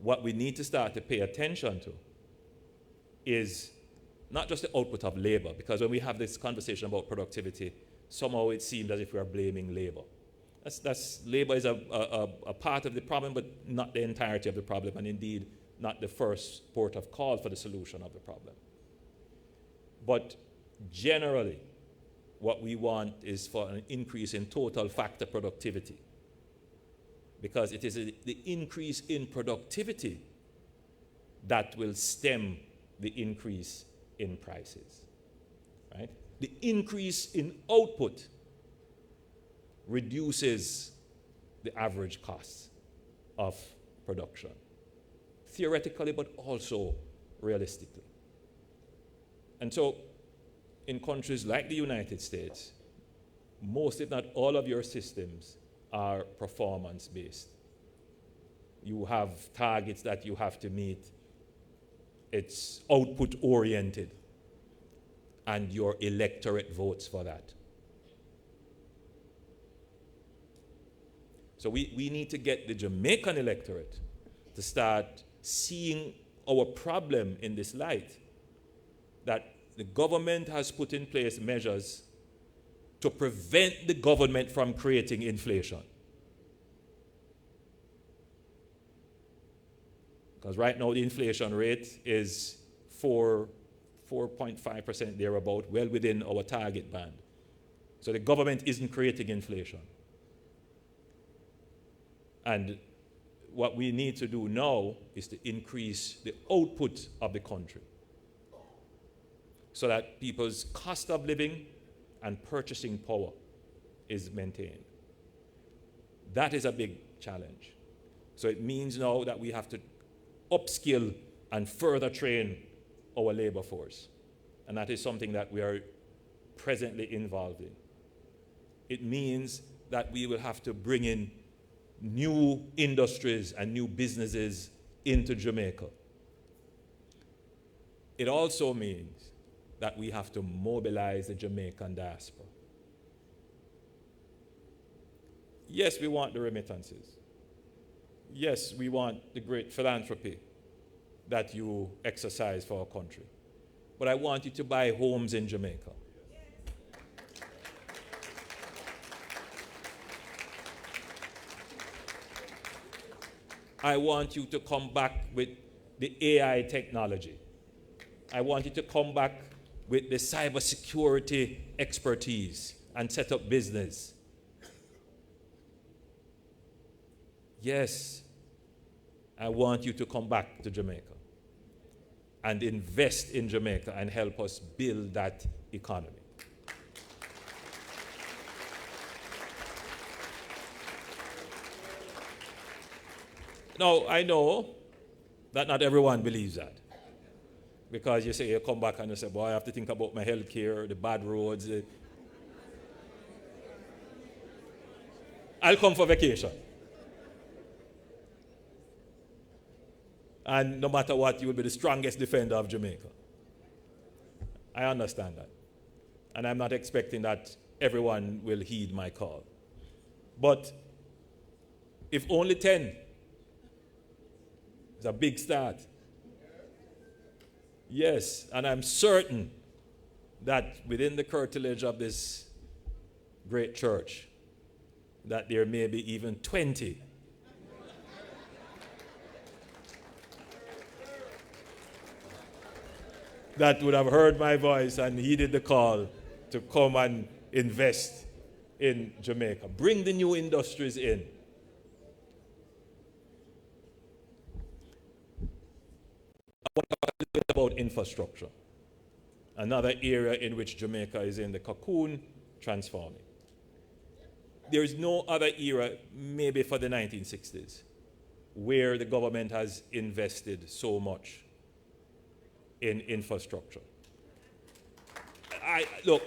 What we need to start to pay attention to is not just the output of labor, because when we have this conversation about productivity, somehow it seems as if we are blaming labor. Labor is a part of the problem, but not the entirety of the problem, and indeed not the first port of call for the solution of the problem. But generally, what we want is for an increase in total factor productivity, because it is the increase in productivity that will stem the increase in prices, right? The increase in output reduces the average cost of production, theoretically, but also realistically. And so, in countries like the United States, most, if not all, of your systems are performance-based. You have targets that you have to meet. It's output-oriented, and your electorate votes for that. So we need to get the Jamaican electorate to start seeing our problem in this light, that the government has put in place measures to prevent the government from creating inflation. Because right now the inflation rate is 4.5% thereabout, well within our target band. So the government isn't creating inflation. And what we need to do now is to increase the output of the country so that people's cost of living and purchasing power is maintained. That is a big challenge. So it means now that we have to upskill and further train our labor force. And that is something that we are presently involved in. It means that we will have to bring in new industries and new businesses into Jamaica. It also means that we have to mobilize the Jamaican diaspora. Yes, we want the remittances. Yes, we want the great philanthropy that you exercise for our country. But I want you to buy homes in Jamaica. I want you to come back with the AI technology. I want you to come back with the cybersecurity expertise and set up business. Yes, I want you to come back to Jamaica and invest in Jamaica and help us build that economy. Now, I know that not everyone believes that. Because you say, you come back and you say, boy, I have to think about my health care, the bad roads. I'll come for vacation. And no matter what, you will be the strongest defender of Jamaica. I understand that. And I'm not expecting that everyone will heed my call. But if only 10, it's a big start. Yes, and I'm certain that within the curtilage of this great church, that there may be even 20 that would have heard my voice and heeded the call to come and invest in Jamaica. Bring the new industries in. I want to talk a little bit about infrastructure. Another area in which Jamaica is in the cocoon, transforming. There is no other era, maybe for the 1960s, where the government has invested so much in infrastructure. Look,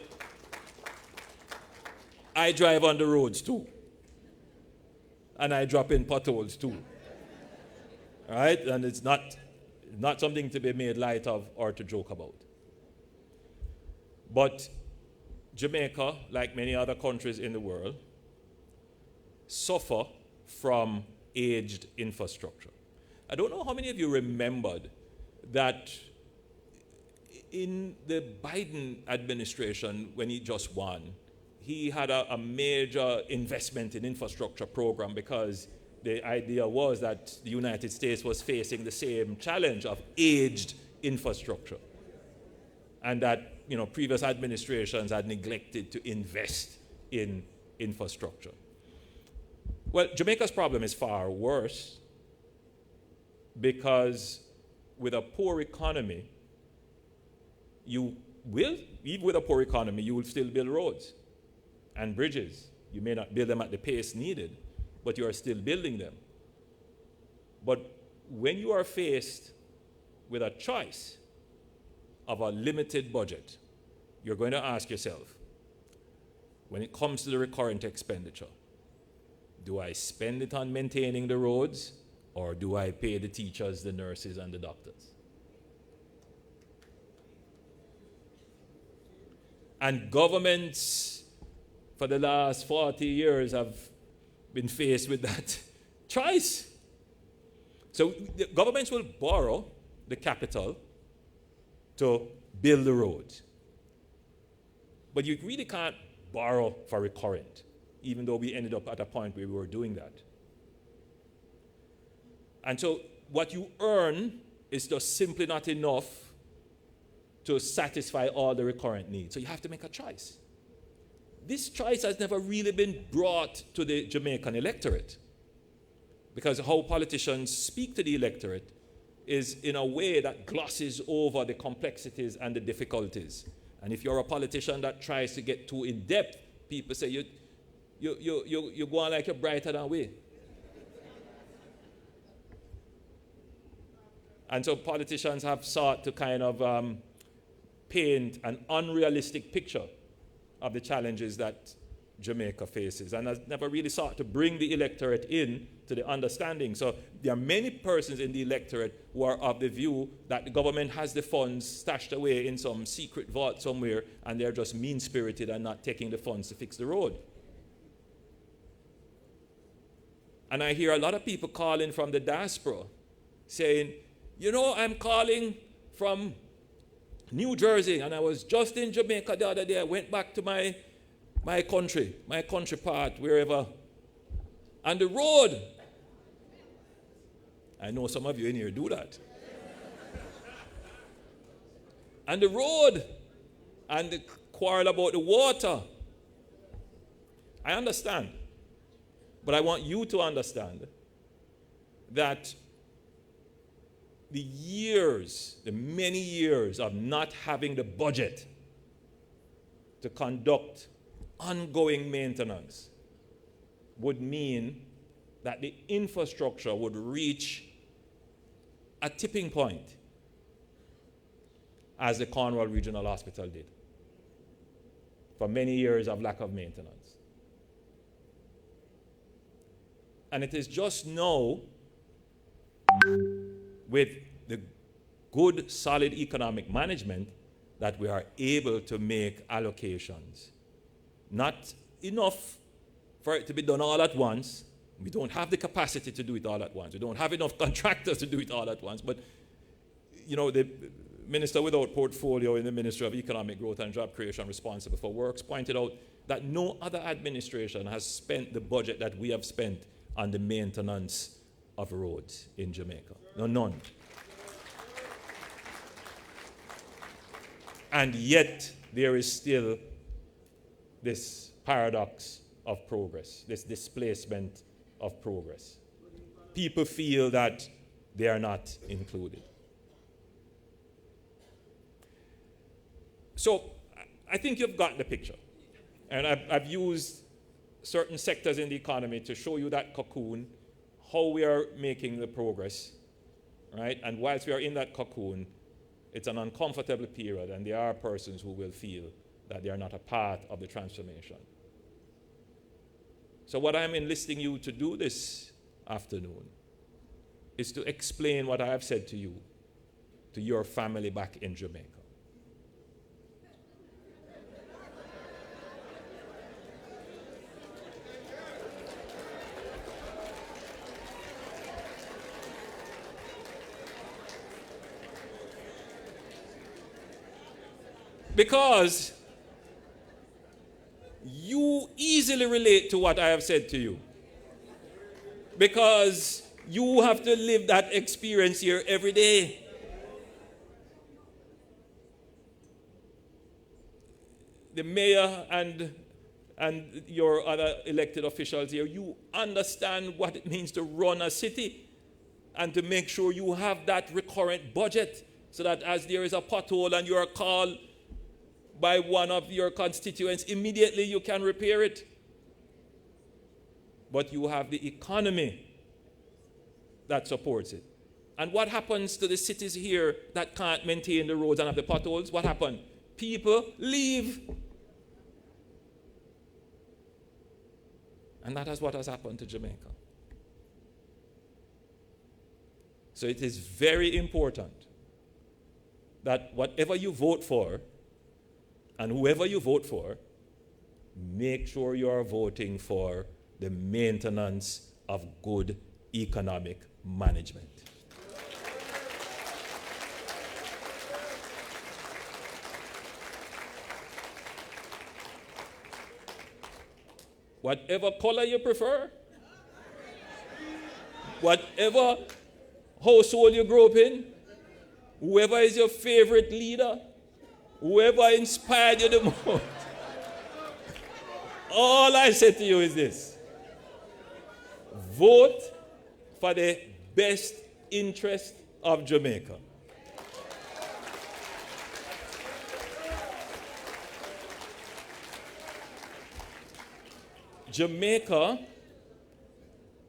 I drive on the roads too. And I drop in potholes too. All right? And it's not something to be made light of or to joke about. But Jamaica, like many other countries in the world, suffer from aged infrastructure. I don't know how many of you remembered that in the Biden administration, when he just won, he had a major investment in infrastructure program because the idea was that the United States was facing the same challenge of aged infrastructure. And that, previous administrations had neglected to invest in infrastructure. Well, Jamaica's problem is far worse because with a poor economy, even with a poor economy, you will still build roads and bridges. You may not build them at the pace needed, but you are still building them. But when you are faced with a choice of a limited budget, you're going to ask yourself, when it comes to the recurrent expenditure, do I spend it on maintaining the roads, or do I pay the teachers, the nurses, and the doctors? And governments for the last 40 years have been faced with that choice. So the governments will borrow the capital to build the roads. But you really can't borrow for recurrent, even though we ended up at a point where we were doing that. And so what you earn is just simply not enough to satisfy all the recurrent needs. So you have to make a choice. This choice has never really been brought to the Jamaican electorate, because how politicians speak to the electorate is in a way that glosses over the complexities and the difficulties. And if you're a politician that tries to get too in-depth, people say you go on like you're brighter than we. And so politicians have sought to kind of paint an unrealistic picture of the challenges that Jamaica faces, and has never really sought to bring the electorate in to the understanding. So there are many persons in the electorate who are of the view that the government has the funds stashed away in some secret vault somewhere, and they're just mean-spirited and not taking the funds to fix the road. And I hear a lot of people calling from the diaspora saying, I'm calling from New Jersey, and I was just in Jamaica the other day. I went back to my country part, wherever. And the road, I know some of you in here do that. And the road, and the quarrel about the water. I understand. But I want you to understand that the many years of not having the budget to conduct ongoing maintenance would mean that the infrastructure would reach a tipping point, as the Cornwall Regional Hospital did, for many years of lack of maintenance. And it is just now, with the good, solid economic management, that we are able to make allocations. Not enough for it to be done all at once. We don't have the capacity to do it all at once. We don't have enough contractors to do it all at once. But, the minister without portfolio in the Ministry of Economic Growth and Job Creation responsible for works pointed out that no other administration has spent the budget that we have spent on the maintenance of roads in Jamaica. No, none. And yet, there is still this paradox of progress, this displacement of progress. People feel that they are not included. So, I think you've got the picture. And I've used certain sectors in the economy to show you that cocoon, how we are making the progress, right? And whilst we are in that cocoon, it's an uncomfortable period, and there are persons who will feel that they are not a part of the transformation. So what I'm enlisting you to do this afternoon is to explain what I have said to you, to your family back in Jamaica. Because you easily relate to what I have said to you. Because you have to live that experience here every day. The mayor and your other elected officials here, you understand what it means to run a city and to make sure you have that recurrent budget so that as there is a pothole and you are called by one of your constituents, immediately you can repair it. But you have the economy that supports it. And what happens to the cities here that can't maintain the roads and have the potholes? What happens? People leave. And that is what has happened to Jamaica. So it is very important that whatever you vote for, and whoever you vote for, make sure you are voting for the maintenance of good economic management. Whatever color you prefer, whatever household you grew up in, whoever is your favorite leader, whoever inspired you the most, all I say to you is this: vote for the best interest of Jamaica. Jamaica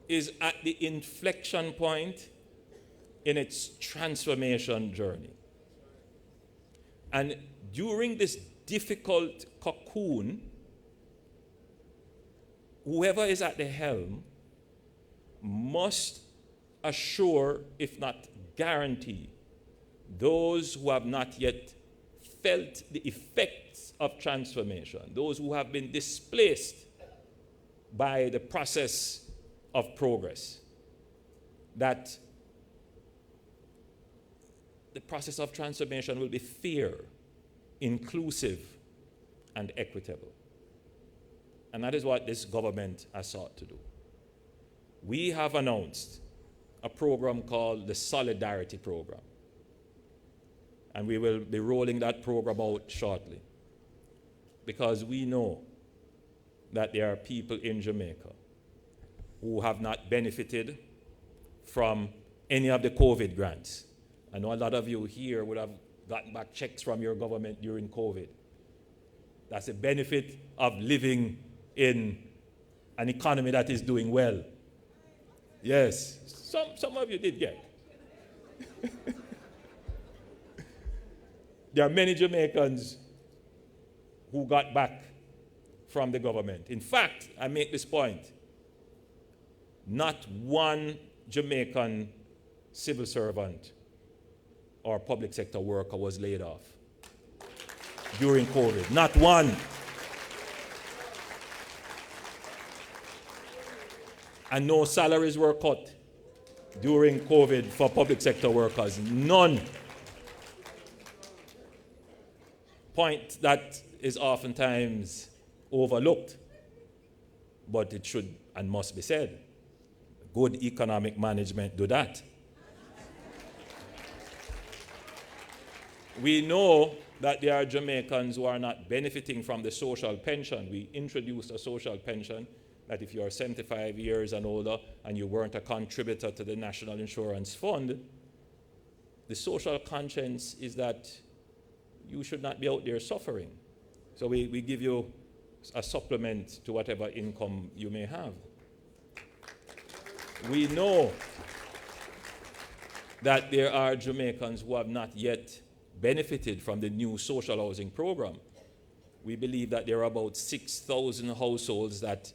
is at the inflection point in its transformation journey. And during this difficult cocoon, whoever is at the helm must assure, if not guarantee, those who have not yet felt the effects of transformation, those who have been displaced by the process of progress, that the process of transformation will be fair, inclusive, and equitable. And that is what this government has sought to do. We have announced a program called the Solidarity Program. And we will be rolling that program out shortly, because we know that there are people in Jamaica who have not benefited from any of the COVID grants. I know a lot of you here would have gotten back checks from your government during COVID. That's the benefit of living in an economy that is doing well. Yes, some of you did get. There are many Jamaicans who got back from the government. In fact, I make this point: not one Jamaican civil servant or public sector worker was laid off during COVID. Not one. And no salaries were cut during COVID for public sector workers. None. Point that is oftentimes overlooked, but it should and must be said. Good economic management do that. We know that there are Jamaicans who are not benefiting from the social pension. We introduced a social pension that if you are 75 years and older and you weren't a contributor to the National Insurance Fund, the social conscience is that you should not be out there suffering. So we give you a supplement to whatever income you may have. We know that there are Jamaicans who have not yet benefited from the new social housing program. We believe that there are about 6,000 households that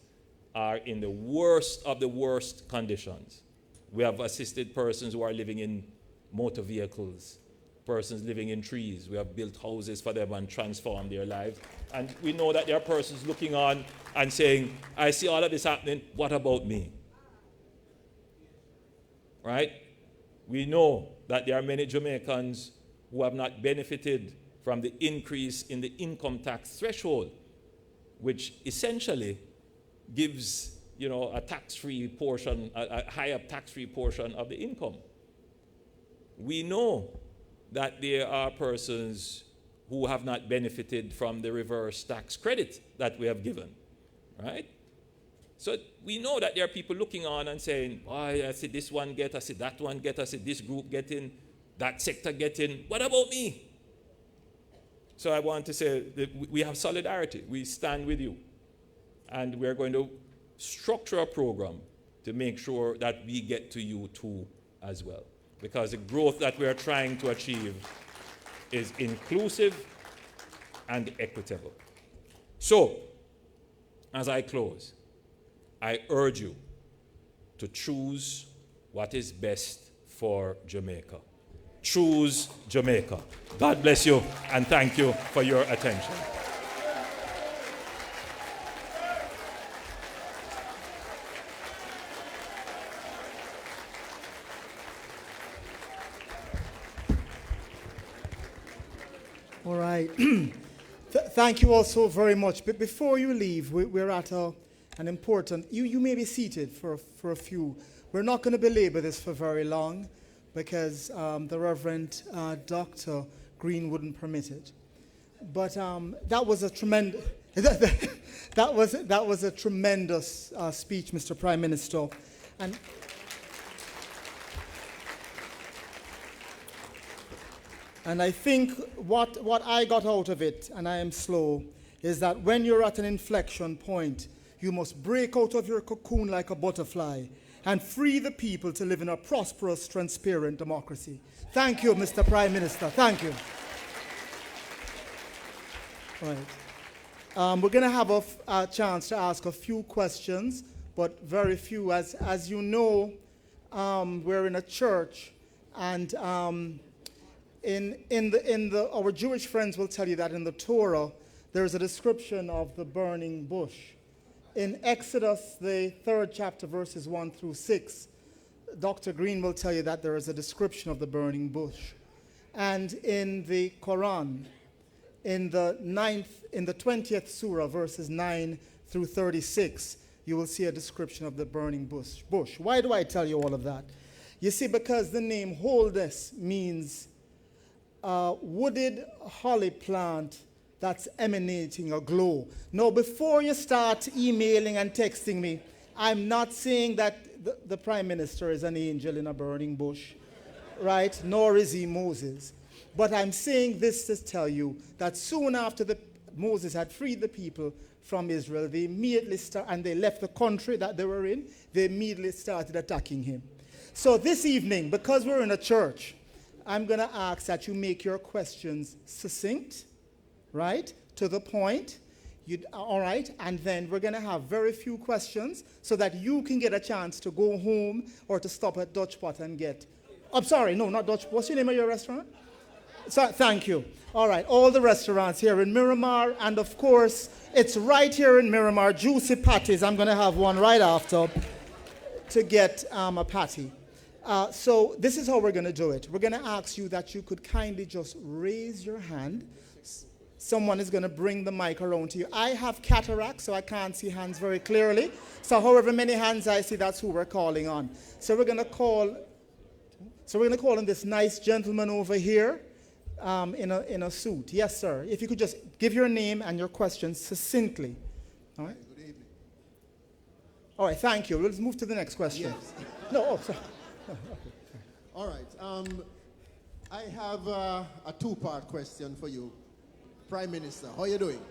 are in the worst of the worst conditions. We have assisted persons who are living in motor vehicles, persons living in trees. We have built houses for them and transformed their lives. And we know that there are persons looking on and saying, I see all of this happening, what about me? Right? We know that there are many Jamaicans who have not benefited from the increase in the income tax threshold, which essentially gives, a tax-free portion, a higher tax-free portion of the income. We know that there are persons who have not benefited from the reverse tax credit that we have given, right? So we know that there are people looking on and saying, I see this one get, I see that one get, I see this group getting, that sector getting, what about me? So I want to say that we have solidarity. We stand with you. And we're going to structure a program to make sure that we get to you too as well. Because the growth that we are trying to achieve is inclusive and equitable. So, as I close, I urge you to choose what is best for Jamaica. Choose Jamaica. God bless you, and thank you for your attention. All right. Thank you all so very much. But before you leave, we're at an important... You may be seated for a few. We're not going to belabor this for very long because the Reverend Dr. Green wouldn't permit it. But that was a tremendous... that was a tremendous speech, Mr. Prime Minister. And I think what I got out of it, and I am slow, is that when you're at an inflection point, you must break out of your cocoon like a butterfly and free the people to live in a prosperous, transparent democracy. Thank you, Mr. Prime Minister. Thank you. Right. We're going to have a chance to ask a few questions, but very few. As you know, we're in a church, and our Jewish friends will tell you that in the Torah, there's a description of the burning bush. In Exodus, the 3rd chapter, verses 1 through 6, Dr. Green will tell you that there is a description of the burning bush. And in the Quran, in the 20th surah, verses 9 through 36, you will see a description of the burning bush. Why do I tell you all of that? You see, because the name Holness means wooded holly plant that's emanating a glow. Now, before you start emailing and texting me, I'm not saying that the Prime Minister is an angel in a burning bush, right? Nor is he Moses. But I'm saying this to tell you that soon after Moses had freed the people from Israel, they immediately and they left the country that they were in, they immediately started attacking him. So this evening, because we're in a church, I'm going to ask that you make your questions succinct, right, to the point. All right, and then we're going to have very few questions so that you can get a chance to go home or to stop at Dutch Pot and get... I'm sorry, no, not Dutch. What's your name of your restaurant? Thank you. All right, all the restaurants here in Miramar, and of course, it's right here in Miramar, Juicy Patties. I'm going to have one right after to get a patty. So this is how we're going to do it. We're going to ask you that you could kindly just raise your hand. Someone is going to bring the mic around to you. I have cataract, so I can't see hands very clearly. So however many hands I see, that's who we're calling on. So we're going to call on this nice gentleman over here in a suit. Yes, sir. If you could just give your name and your question succinctly. All right. Good evening. All right, thank you. Let's move to the next question. Yes. No, oh, sorry. All right. I have a two-part question for you, Prime Minister. How are you doing?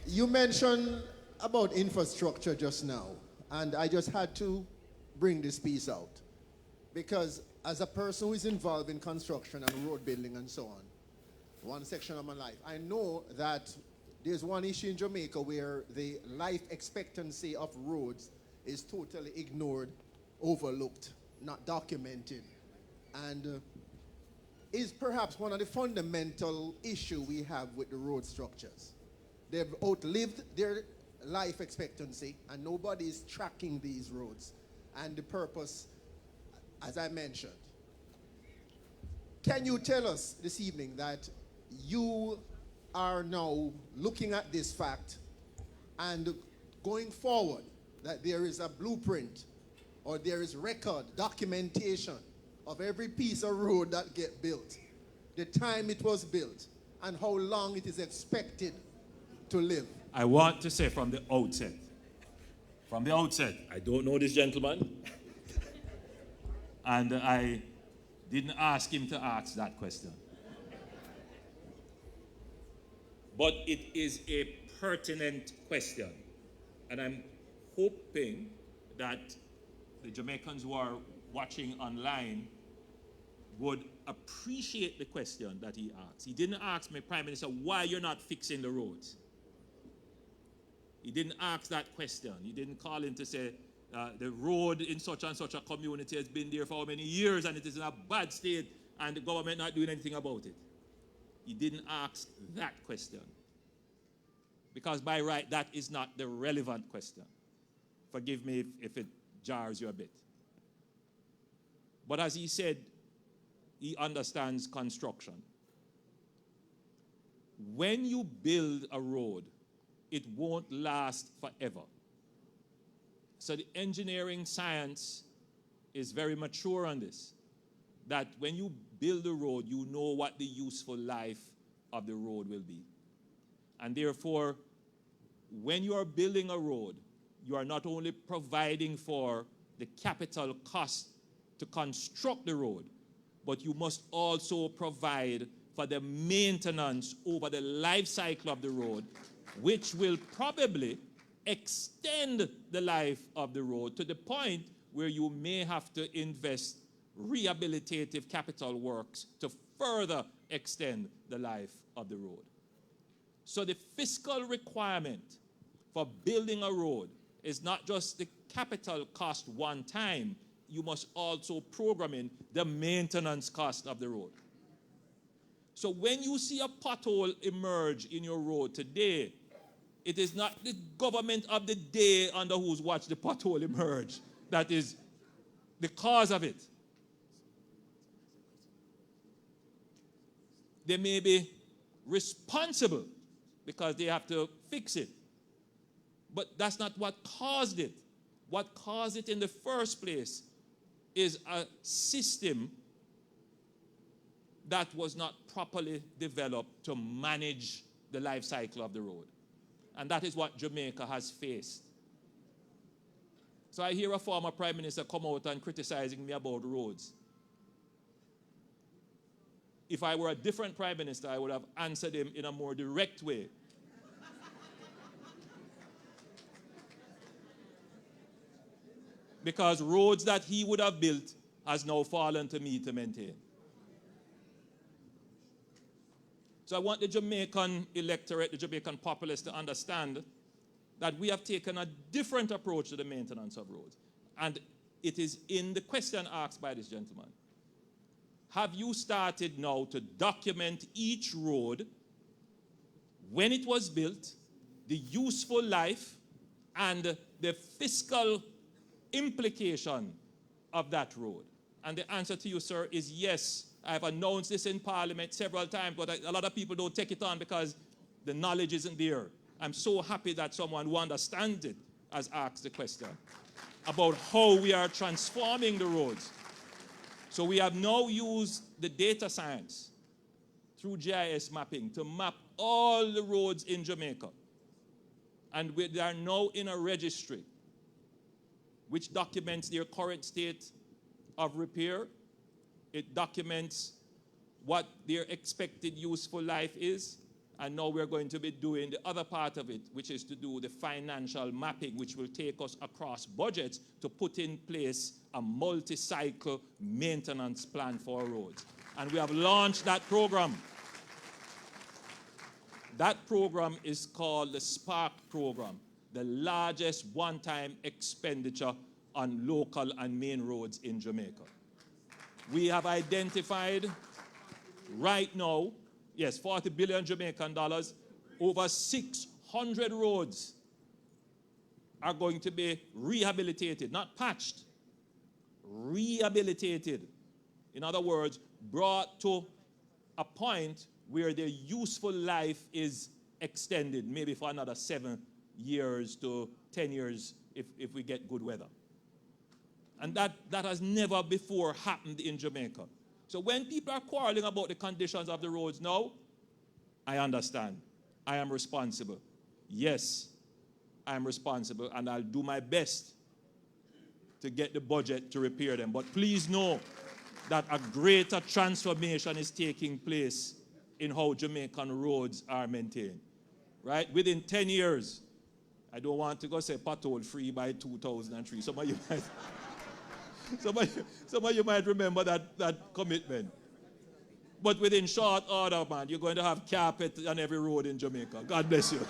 You mentioned about infrastructure just now, and I just had to bring this piece out. Because as a person who is involved in construction and road building and so on, one section of my life, I know that there's one issue in Jamaica where the life expectancy of roads is totally ignored, overlooked, not documented, and is perhaps one of the fundamental issues we have with the road structures. They've outlived their life expectancy, and nobody is tracking these roads. And the purpose, as I mentioned. Can you tell us this evening that you are now looking at this fact and going forward, that there is a blueprint or there is record, documentation of every piece of road that get built, the time it was built, and how long it is expected to live? I want to say from the outset, I don't know this gentleman, and I didn't ask him to ask that question. But it is a pertinent question, and I'm hoping that the Jamaicans who are watching online would appreciate the question that he asked. He didn't ask me, Prime Minister, why you're not fixing the roads. He didn't ask that question. He didn't call in to say, the road in such and such a community has been there for how many years and it is in a bad state and the government not doing anything about it. He didn't ask that question. Because by right, that is not the relevant question. Forgive me if it jars you a bit. But as he said, he understands construction. When you build a road, it won't last forever. So the engineering science is very mature on this, that when you build a road, you know what the useful life of the road will be. And therefore, when you are building a road, you are not only providing for the capital cost to construct the road, but you must also provide for the maintenance over the life cycle of the road, which will probably extend the life of the road to the point where you may have to invest rehabilitative capital works to further extend the life of the road. So the fiscal requirement for building a road is not just the capital cost one time, you must also program in the maintenance cost of the road. So when you see a pothole emerge in your road today, it is not the government of the day under whose watch the pothole emerge that is the cause of it. They may be responsible because they have to fix it. But that's not what caused it. What caused it in the first place is a system that was not properly developed to manage the life cycle of the road. And that is what Jamaica has faced. So I hear a former prime minister come out and criticizing me about roads. If I were a different prime minister, I would have answered him in a more direct way. Because roads that he would have built has now fallen to me to maintain. So I want the Jamaican electorate, the Jamaican populace to understand that we have taken a different approach to the maintenance of roads. And it is in the question asked by this gentleman. Have you started now to document each road, when it was built, the useful life, and the fiscal implication of that road? And the answer to you, sir, is yes. I've announced this in Parliament several times, but a lot of people don't take it on because the knowledge isn't there. I'm so happy that someone who understands it has asked the question about how we are transforming the roads. So we have now used the data science through GIS mapping to map all the roads in Jamaica. And they are now in a registry which documents their current state of repair. It documents what their expected useful life is, And now we're going to be doing the other part of it, which is to do the financial mapping, which will take us across budgets to put in place a multi-cycle maintenance plan for roads. And we have launched that program. That program is called the Spark program, the largest one-time expenditure on local and main roads in Jamaica. We have identified right now, yes, 40 billion Jamaican dollars, over 600 roads are going to be rehabilitated, not patched, rehabilitated. In other words, brought to a point where their useful life is extended, maybe for another 7 years to 10 years if we get good weather. And that has never before happened in Jamaica. So when people are quarreling about the conditions of the roads now, I understand. I am responsible. Yes, I am responsible, and I'll do my best to get the budget to repair them. But please know that a greater transformation is taking place in how Jamaican roads are maintained. Right? Within 10 years, I don't want to go say pothole free by 2003. Some of you might remember that commitment. But within short order, man, you're going to have carpet on every road in Jamaica. God bless you.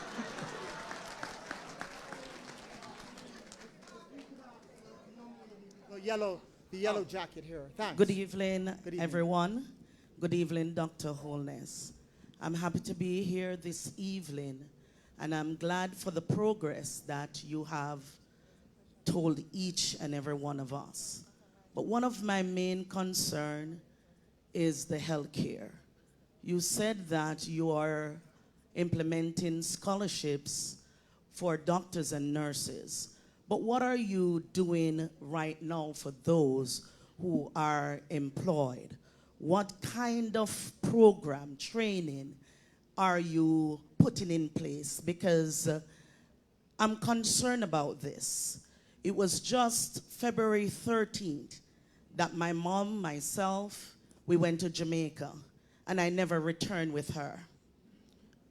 The yellow jacket here. Thanks. Good evening, everyone. Good evening, Dr. Holness. I'm happy to be here this evening, and I'm glad for the progress that you have told each and every one of us. But one of my main concerns is the health care. You said that you are implementing scholarships for doctors and nurses. But what are you doing right now for those who are employed? What kind of program, training are you putting in place? Because I'm concerned about this. It was just February 13th that my mom, myself, we went to Jamaica, and I never returned with her.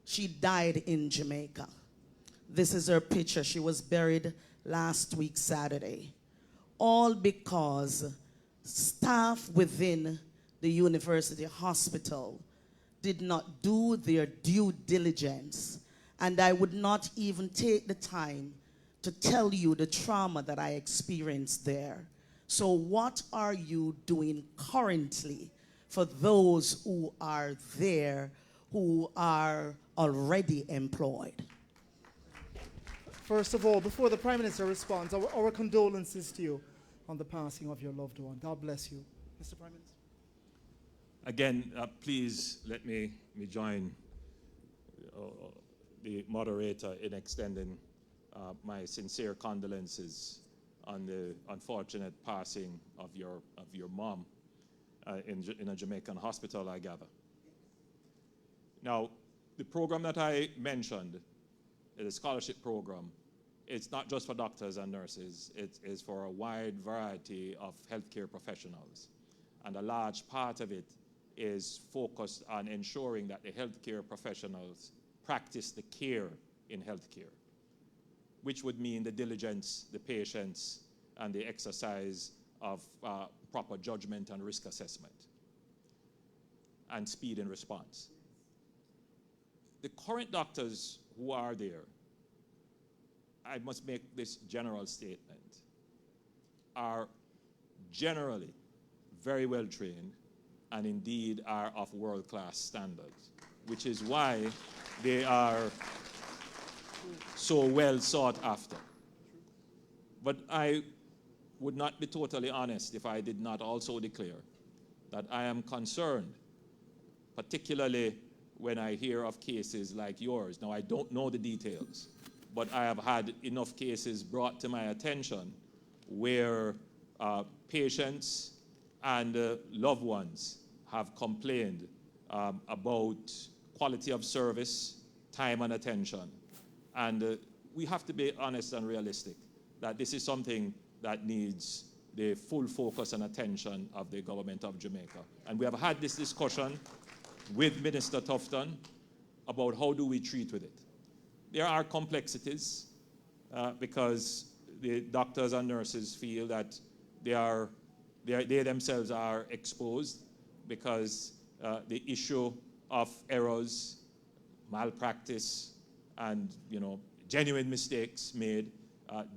She died in Jamaica. This is her picture. She was buried last week, Saturday. All because staff within the university hospital did not do their due diligence. And I would not even take the time to tell you the trauma that I experienced there. So what are you doing currently for those who are there, who are already employed? First of all, before the Prime Minister responds, our condolences to you on the passing of your loved one. God bless you. Mr. Prime Minister. Again, please let me join the moderator in extending my sincere condolences on the unfortunate passing of your mom in a Jamaican hospital, I gather. Now, the program that I mentioned, the scholarship program, it's not just for doctors and nurses. It is for a wide variety of healthcare professionals. And a large part of it is focused on ensuring that the healthcare professionals practice the care in healthcare, which would mean the diligence, the patience, and the exercise of proper judgment and risk assessment, and speed in response. The current doctors who are there, I must make this general statement, are generally very well trained and indeed are of world-class standards, which is why they are so well sought after. But I would not be totally honest if I did not also declare that I am concerned, particularly when I hear of cases like yours. Now, I don't know the details, but I have had enough cases brought to my attention where patients and loved ones have complained about quality of service, time and attention. And we have to be honest and realistic that this is something that needs the full focus and attention of the government of Jamaica. And we have had this discussion with Minister Tufton, about how do we treat with it. There are complexities because the doctors and nurses feel that they themselves are exposed because the issue of errors, malpractice, and genuine mistakes made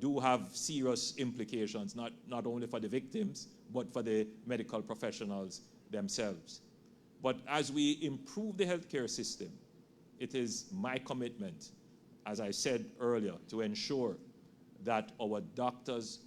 do have serious implications, not only for the victims, but for the medical professionals themselves. But as we improve the healthcare system, it is my commitment, as I said earlier, to ensure that our doctors,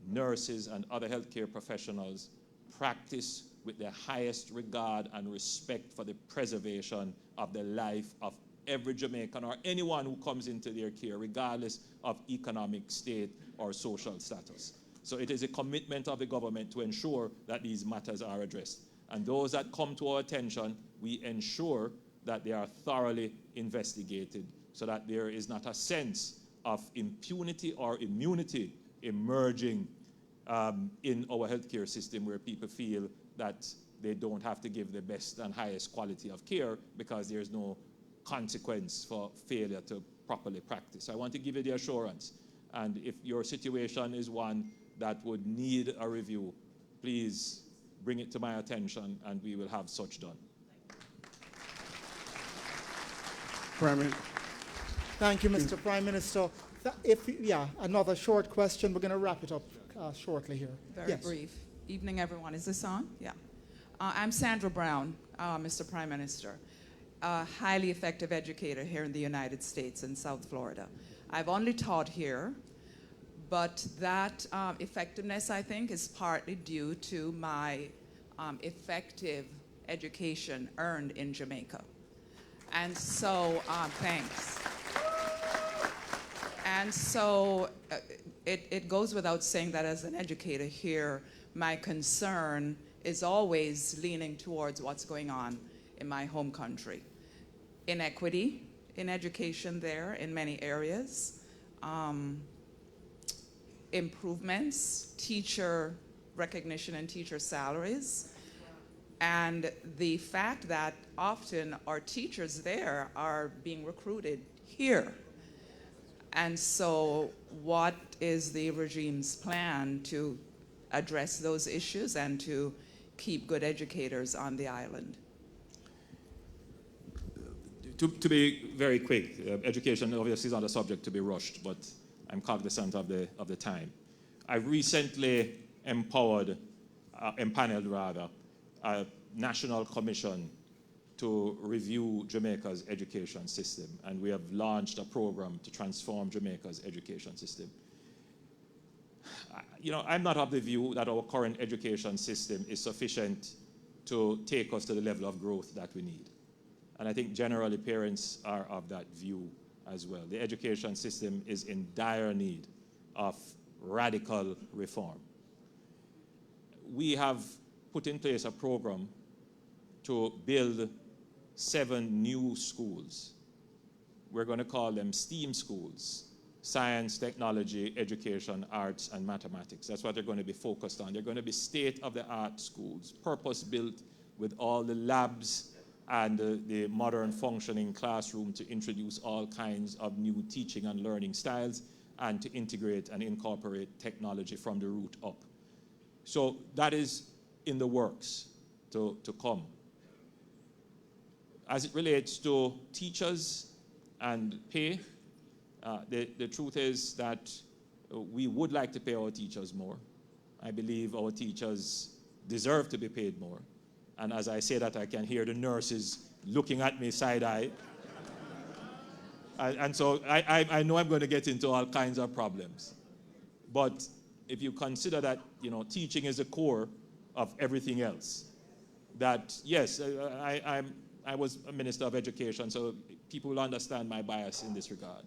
nurses, and other healthcare professionals practice with the highest regard and respect for the preservation of the life of every Jamaican or anyone who comes into their care, regardless of economic state or social status. So it is a commitment of the government to ensure that these matters are addressed. And those that come to our attention, we ensure that they are thoroughly investigated so that there is not a sense of impunity or immunity emerging in our healthcare system, where people feel that they don't have to give the best and highest quality of care because there's no consequence for failure to properly practice. I want to give you the assurance, and if your situation is one that would need a review, please bring it to my attention and we will have such done. Thank you, Mr. Prime Minister. Another short question. We're going to wrap it up shortly here. Very brief. Evening, everyone. Is this on? Yeah. I'm Sandra Brown, Mr. Prime Minister, a highly effective educator here in the United States in South Florida. I've only taught here, but that effectiveness, I think, is partly due to my effective education earned in Jamaica. And so, thanks. And so it goes without saying that as an educator here, my concern is always leaning towards what's going on in my home country. Inequity in education there in many areas, improvements, teacher recognition and teacher salaries, and the fact that often our teachers there are being recruited here. And so what is the regime's plan to address those issues and to keep good educators on the island? To be very quick, education obviously is not a subject to be rushed, but I'm cognizant of the time. I recently empaneled a national commission to review Jamaica's education system, and we have launched a program to transform Jamaica's education system. I'm not of the view that our current education system is sufficient to take us to the level of growth that we need. And I think generally parents are of that view as well. The education system is in dire need of radical reform. We have put in place a program to build 7 new schools. We're going to call them STEAM schools: science, technology, education, arts, and mathematics. That's what they're going to be focused on. They're going to be state-of-the-art schools, purpose-built with all the labs and the modern functioning classroom to introduce all kinds of new teaching and learning styles and to integrate and incorporate technology from the root up. So that is in the works to come. As it relates to teachers and pay, the truth is that we would like to pay our teachers more. I believe our teachers deserve to be paid more. And as I say that, I can hear the nurses looking at me side-eye. And so I know I'm going to get into all kinds of problems. But if you consider that, teaching is the core of everything else, that, yes, I was a minister of education, so people will understand my bias in this regard.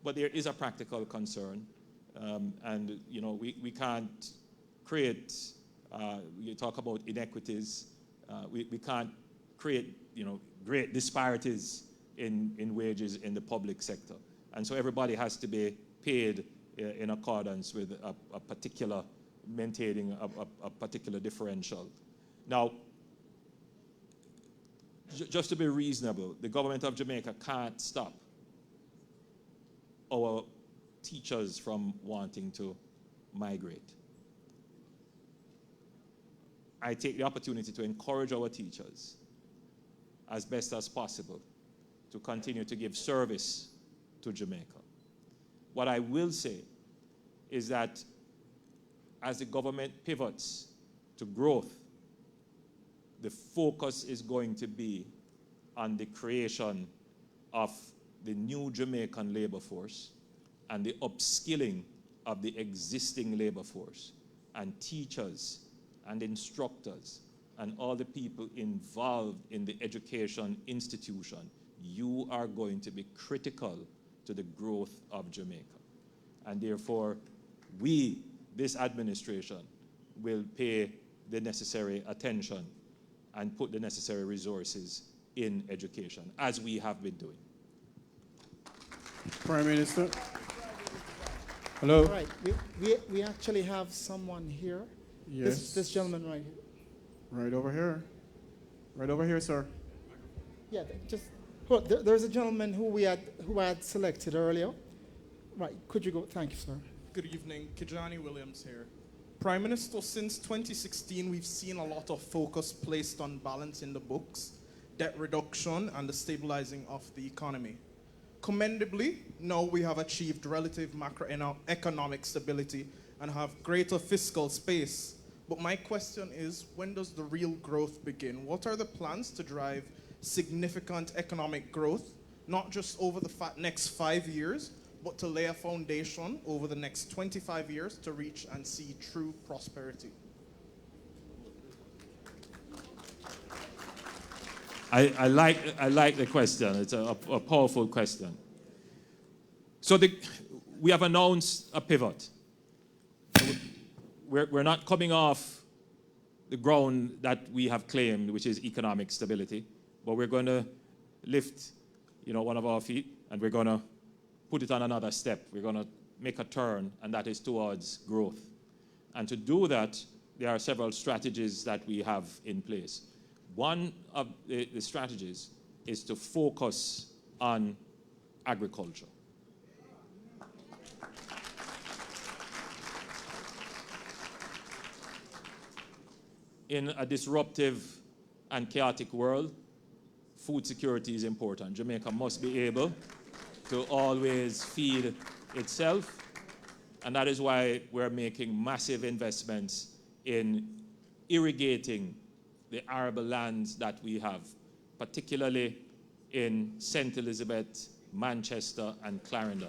But there is a practical concern, and we can't create, you talk about inequities, we can't create great disparities in wages in the public sector. And so everybody has to be paid in accordance with a particular, maintaining a particular differential. Now, just to be reasonable, the government of Jamaica can't stop our teachers from wanting to migrate. I take the opportunity to encourage our teachers as best as possible to continue to give service to Jamaica. What I will say is that as the government pivots to growth, the focus is going to be on the creation of the new Jamaican labor force and the upskilling of the existing labor force, and teachers and instructors and all the people involved in the education institution. You are going to be critical to the growth of Jamaica. And therefore, we, this administration, will pay the necessary attention and put the necessary resources in education, as we have been doing. Prime Minister. Hello. All right, we actually have someone here. Yes. This gentleman right here. Right over here. Right over here, sir. Yeah, just hold, there's a gentleman who I had selected earlier. Right, could you go? Thank you, sir. Good evening, Kijani Williams here. Prime Minister, since 2016, we've seen a lot of focus placed on balancing the books, debt reduction, and the stabilizing of the economy. Commendably, now we have achieved relative macroeconomic stability and have greater fiscal space. But my question is, when does the real growth begin? What are the plans to drive significant economic growth, not just over the next 5 years, but to lay a foundation over the next 25 years to reach and see true prosperity? I like the question. It's a powerful question. So we have announced a pivot. We're not coming off the ground that we have claimed, which is economic stability, but we're going to lift, one of our feet, and we're going to put it on another step. We're going to make a turn, and that is towards growth. And to do that, there are several strategies that we have in place. One of the strategies is to focus on agriculture. In a disruptive and chaotic world, food security is important. Jamaica must be able to always feed itself, and that is why we're making massive investments in irrigating the arable lands that we have, particularly in St. Elizabeth, Manchester, and Clarendon.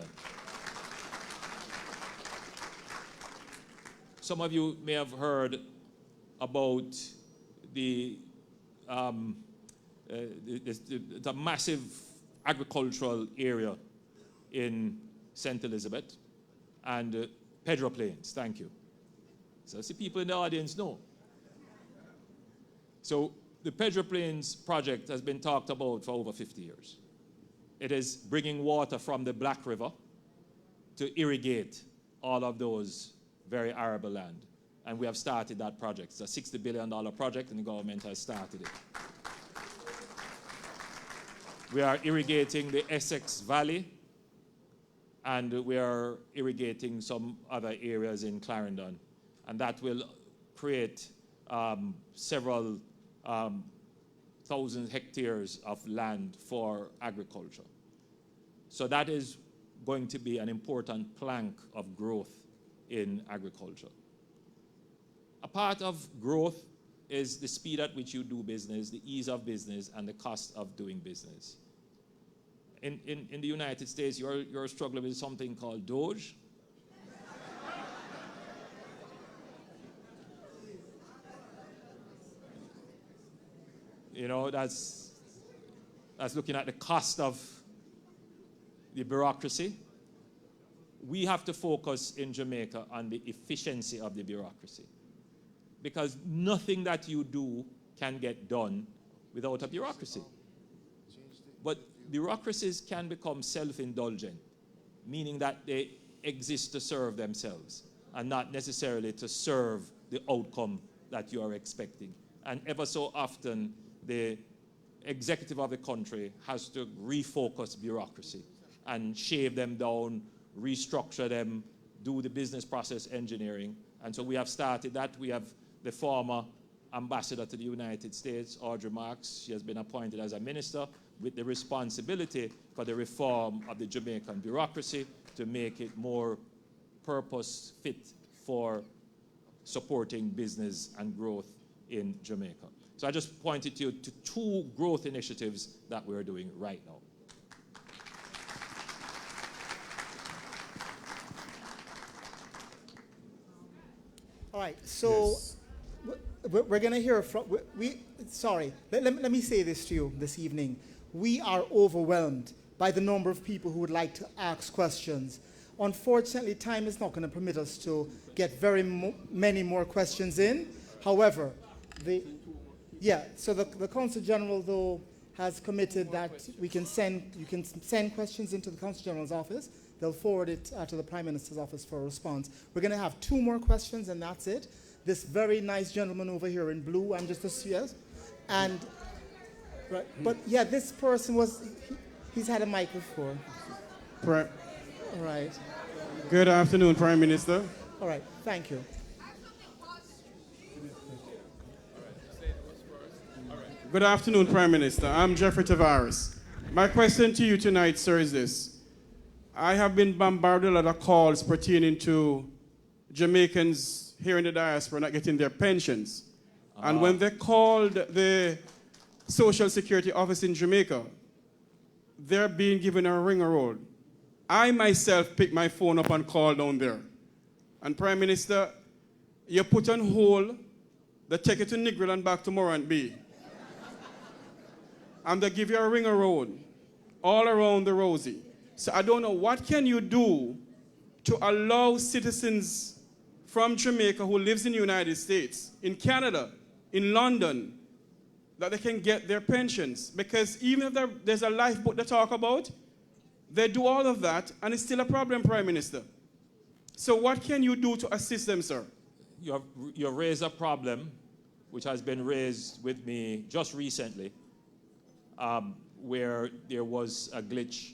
Some of you may have heard about the massive agricultural area in St. Elizabeth and Pedro Plains. Thank you. So I see people in the audience know. So the Pedro Plains project has been talked about for over 50 years. It is bringing water from the Black River to irrigate all of those very arable land. And we have started that project. It's a $60 billion project, and the government has started it. We are irrigating the Essex Valley, and we are irrigating some other areas in Clarendon. And that will create several thousand hectares of land for agriculture. So that is going to be an important plank of growth in agriculture. A part of growth is the speed at which you do business, the ease of business, and the cost of doing business. In the United States, you're struggling with something called Doge. That's looking at the cost of the bureaucracy. We have to focus in Jamaica on the efficiency of the bureaucracy, because nothing that you do can get done without a bureaucracy. But bureaucracies can become self-indulgent, meaning that they exist to serve themselves and not necessarily to serve the outcome that you are expecting. And ever so often, the executive of the country has to refocus bureaucracy and shave them down, restructure them, do the business process engineering. And so we have started that. We have the former ambassador to the United States, Audrey Marks. She has been appointed as a minister with the responsibility for the reform of the Jamaican bureaucracy to make it more purpose fit for supporting business and growth in Jamaica. So I just pointed you to 2 growth initiatives that we're doing right now. All right, so Yes. we're going to hear from, let me say this to you this evening. We are overwhelmed by the number of people who would like to ask questions. Unfortunately, time is not going to permit us to get many more questions in. However, so the Consul General, though, has committed that you can send questions into the Consul General's office. They'll forward it to the Prime Minister's office for a response. We're going to have 2 more questions, and that's it. This very nice gentleman over here in blue, I'm just a yes, and right, but yeah, this person he's had a mic before. All right. Good afternoon, Prime Minister. All right, thank you. Good afternoon, Prime Minister. I'm Jeffrey Tavares. My question to you tonight, sir, is this. I have been bombarded with a lot of calls pertaining to Jamaicans here in the diaspora not getting their pensions. And when they called the Social Security office in Jamaica, they're being given a ringaroll. I myself picked my phone up and called down there. And Prime Minister, you put on hold, they take you to Negril and back to Morant Bay. And they give you a ringaroll all around the Rosie. So I don't know, what can you do to allow citizens from Jamaica who lives in the United States, in Canada, in London, that they can get their pensions? Because even if there's a lifeboat to talk about, they do all of that, and it's still a problem, Prime Minister. So what can you do to assist them, sir? You raise a problem which has been raised with me just recently, where there was a glitch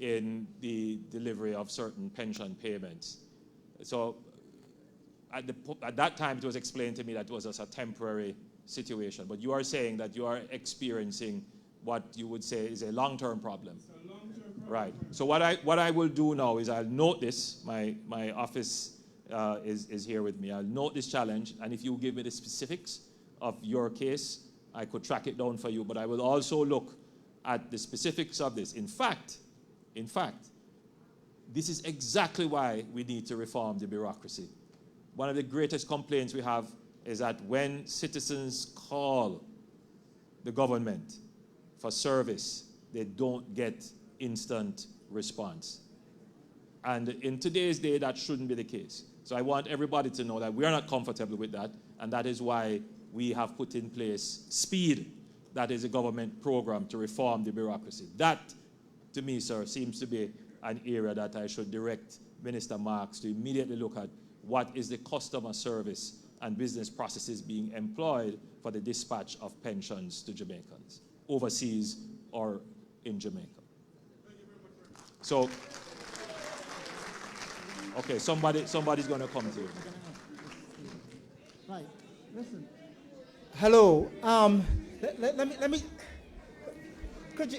in the delivery of certain pension payments. So at that time, it was explained to me that it was just a temporary situation. But you are saying that you are experiencing what you would say is a long-term problem. Right. So what I will do now is I'll note this. My office is here with me. I'll note this challenge, and if you give me the specifics of your case, I could track it down for you. But I will also look at the specifics of this. In fact, this is exactly why we need to reform the bureaucracy. One of the greatest complaints we have is that when citizens call the government for service, they don't get instant response. And in today's day, that shouldn't be the case. So I want everybody to know that we are not comfortable with that, and that is why we have put in place SPEED. That is a government program to reform the bureaucracy. That, to me, sir, seems to be an area that I should direct Minister Marks to immediately look at. What is the customer service and business processes being employed for the dispatch of pensions to Jamaicans, overseas or in Jamaica? So, okay, somebody's going to come to you. Right, listen. Hello, let me, could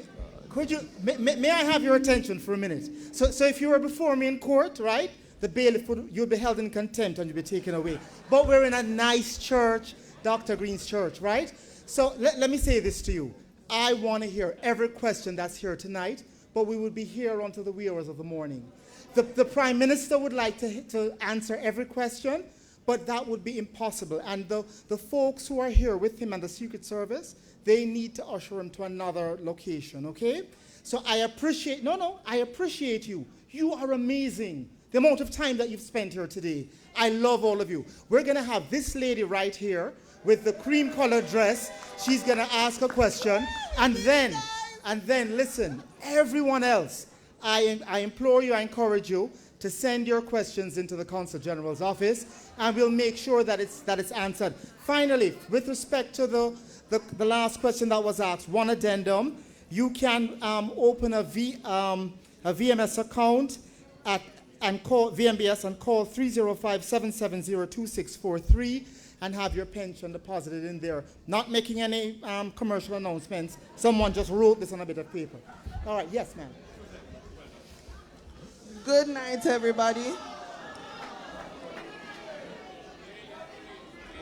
you, may I have your attention for a minute? So if you were before me in court, right, the bailiff you'll be held in contempt and you'll be taken away. But we're in a nice church, Dr. Green's church, right? So let me say this to you. I want to hear every question that's here tonight, but we will be here until the wee hours of the morning. The Prime Minister would like to answer every question, but that would be impossible. And the folks who are here with him and the Secret Service, they need to usher him to another location, okay? So I appreciate you. You are amazing. The amount of time that you've spent here today. I love all of you. We're going to have this lady right here with the cream-colored dress. She's going to ask a question. And then, listen, everyone else, I implore you, I encourage you to send your questions into the Consul General's office, and we'll make sure that it's answered. Finally, with respect to the last question that was asked, one addendum, you can open a VMS account and call VMBS and call 305-770-2643 and have your pension deposited in there. Not making any commercial announcements. Someone just wrote this on a bit of paper. All right, yes, ma'am. Good night, everybody.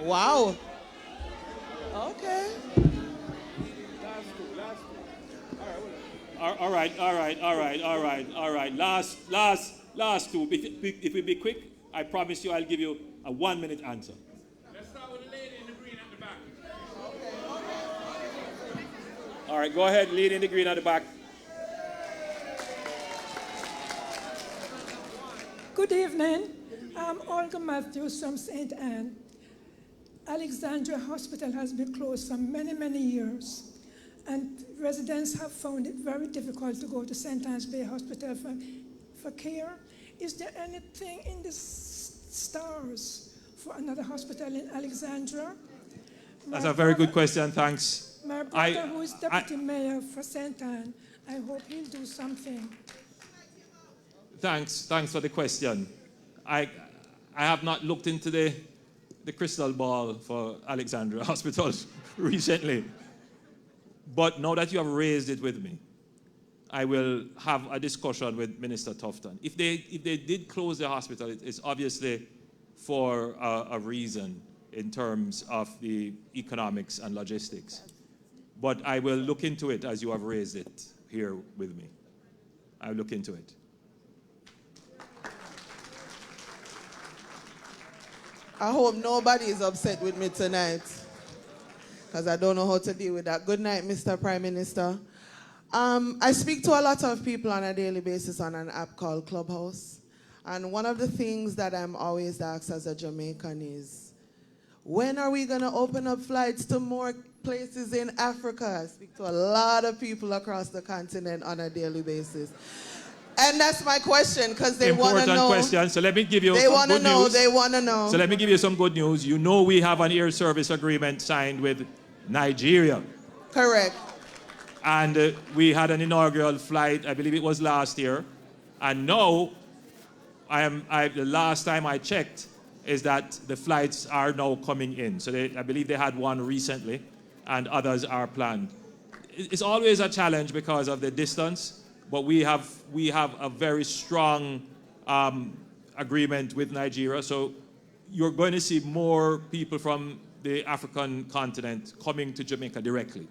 Wow. Okay. All right. Last two. If we be quick, I promise you I'll give you a 1-minute answer. Let's start with the lady in the green at the back. All right, go ahead, lady in the green at the back. Good evening. I'm Olga Matthews from St. Anne. Alexandria Hospital has been closed for many, many years, and residents have found it very difficult to go to St. Anne's Bay Hospital for care. Is there anything in the stars for another hospital in Alexandria? That's a very good question, thanks. My brother, who is deputy mayor for St. Anne, I hope he'll do something. Thanks for the question. I have not looked into the crystal ball for Alexandria Hospital recently. But now that you have raised it with me, I will have a discussion with Minister Tufton. If they did close the hospital, it's obviously for a reason in terms of the economics and logistics. But I will look into it as you have raised it here with me. I'll look into it. I hope nobody is upset with me tonight, because I don't know how to deal with that. Good night, Mr. Prime Minister. I speak to a lot of people on a daily basis on an app called Clubhouse. And one of the things that I'm always asked as a Jamaican is, when are we going to open up flights to more places in Africa? I speak to a lot of people across the continent on a daily basis. And that's my question, because they want to know. Important question. So let me give you some good news. They want to know. So let me give you some good news. You know we have an air service agreement signed with Nigeria. Correct. And we had an inaugural flight, I believe it was last year. And now, the last time I checked, is that the flights are now coming in. So I believe they had one recently, and others are planned. It's always a challenge because of the distance. But we have a very strong agreement with Nigeria. So you're going to see more people from the African continent coming to Jamaica directly.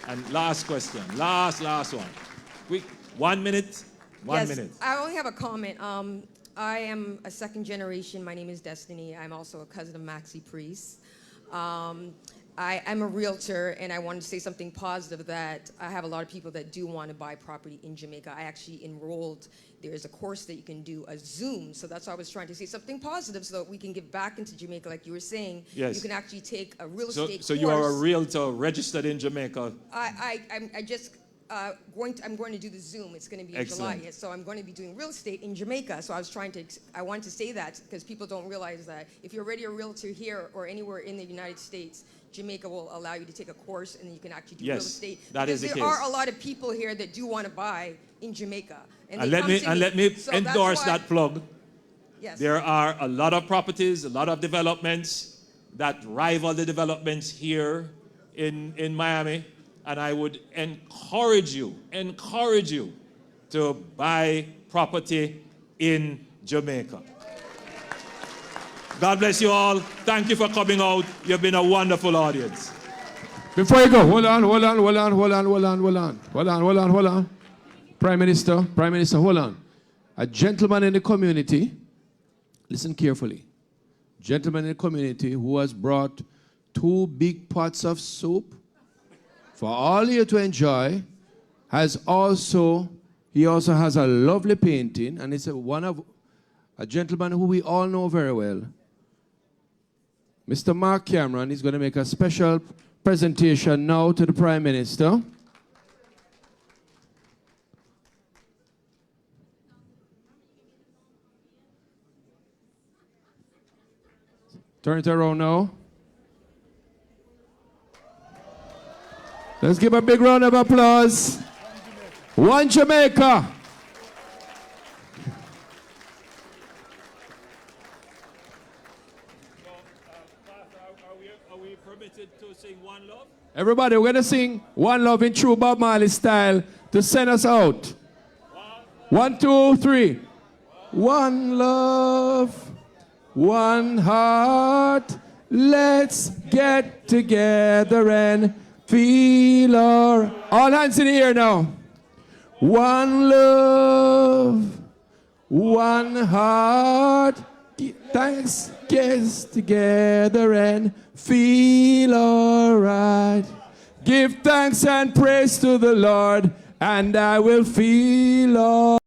And last question, last one. Quick, 1 minute, one minute. I only have a comment. I am a second generation. My name is Destiny. I'm also a cousin of Maxie Priest. I'm a realtor, and I wanted to say something positive, that I have a lot of people that do want to buy property in Jamaica. I actually enrolled. There's a course that you can do, a Zoom. So that's why I was trying to say something positive so that we can give back into Jamaica, like you were saying. Yes. You can actually take a real estate course. So you are a realtor registered in Jamaica. I'm going to do the Zoom. It's going to be in July. So I'm going to be doing real estate in Jamaica. So I wanted to say that because people don't realize that if you're already a realtor here or anywhere in the United States, Jamaica will allow you to take a course, and then you can actually do real estate. That is the case. There are a lot of people here that do want to buy in Jamaica. And let me endorse that plug. Yes. There are a lot of properties, a lot of developments that rival the developments here in Miami. And I would encourage you to buy property in Jamaica. God bless you all. Thank you for coming out. You've been a wonderful audience. Before you go, hold on. Prime Minister, hold on. A gentleman in the community, listen carefully. Gentleman in the community who has brought 2 big pots of soup for all you to enjoy, he also has a lovely painting, and it's a gentleman who we all know very well. Mr. Mark Cameron is going to make a special presentation now to the Prime Minister. Turn it around now. Let's give a big round of applause. One Jamaica. Are we permitted to sing One Love? Everybody, we're going to sing One Love in true Bob Marley style to send us out. 1, 2, 3. One love, one heart. Let's get together and feel all hands in the air now. One love, one heart. Thanks, get together and feel alright. Give thanks and praise to the Lord, and I will feel alright.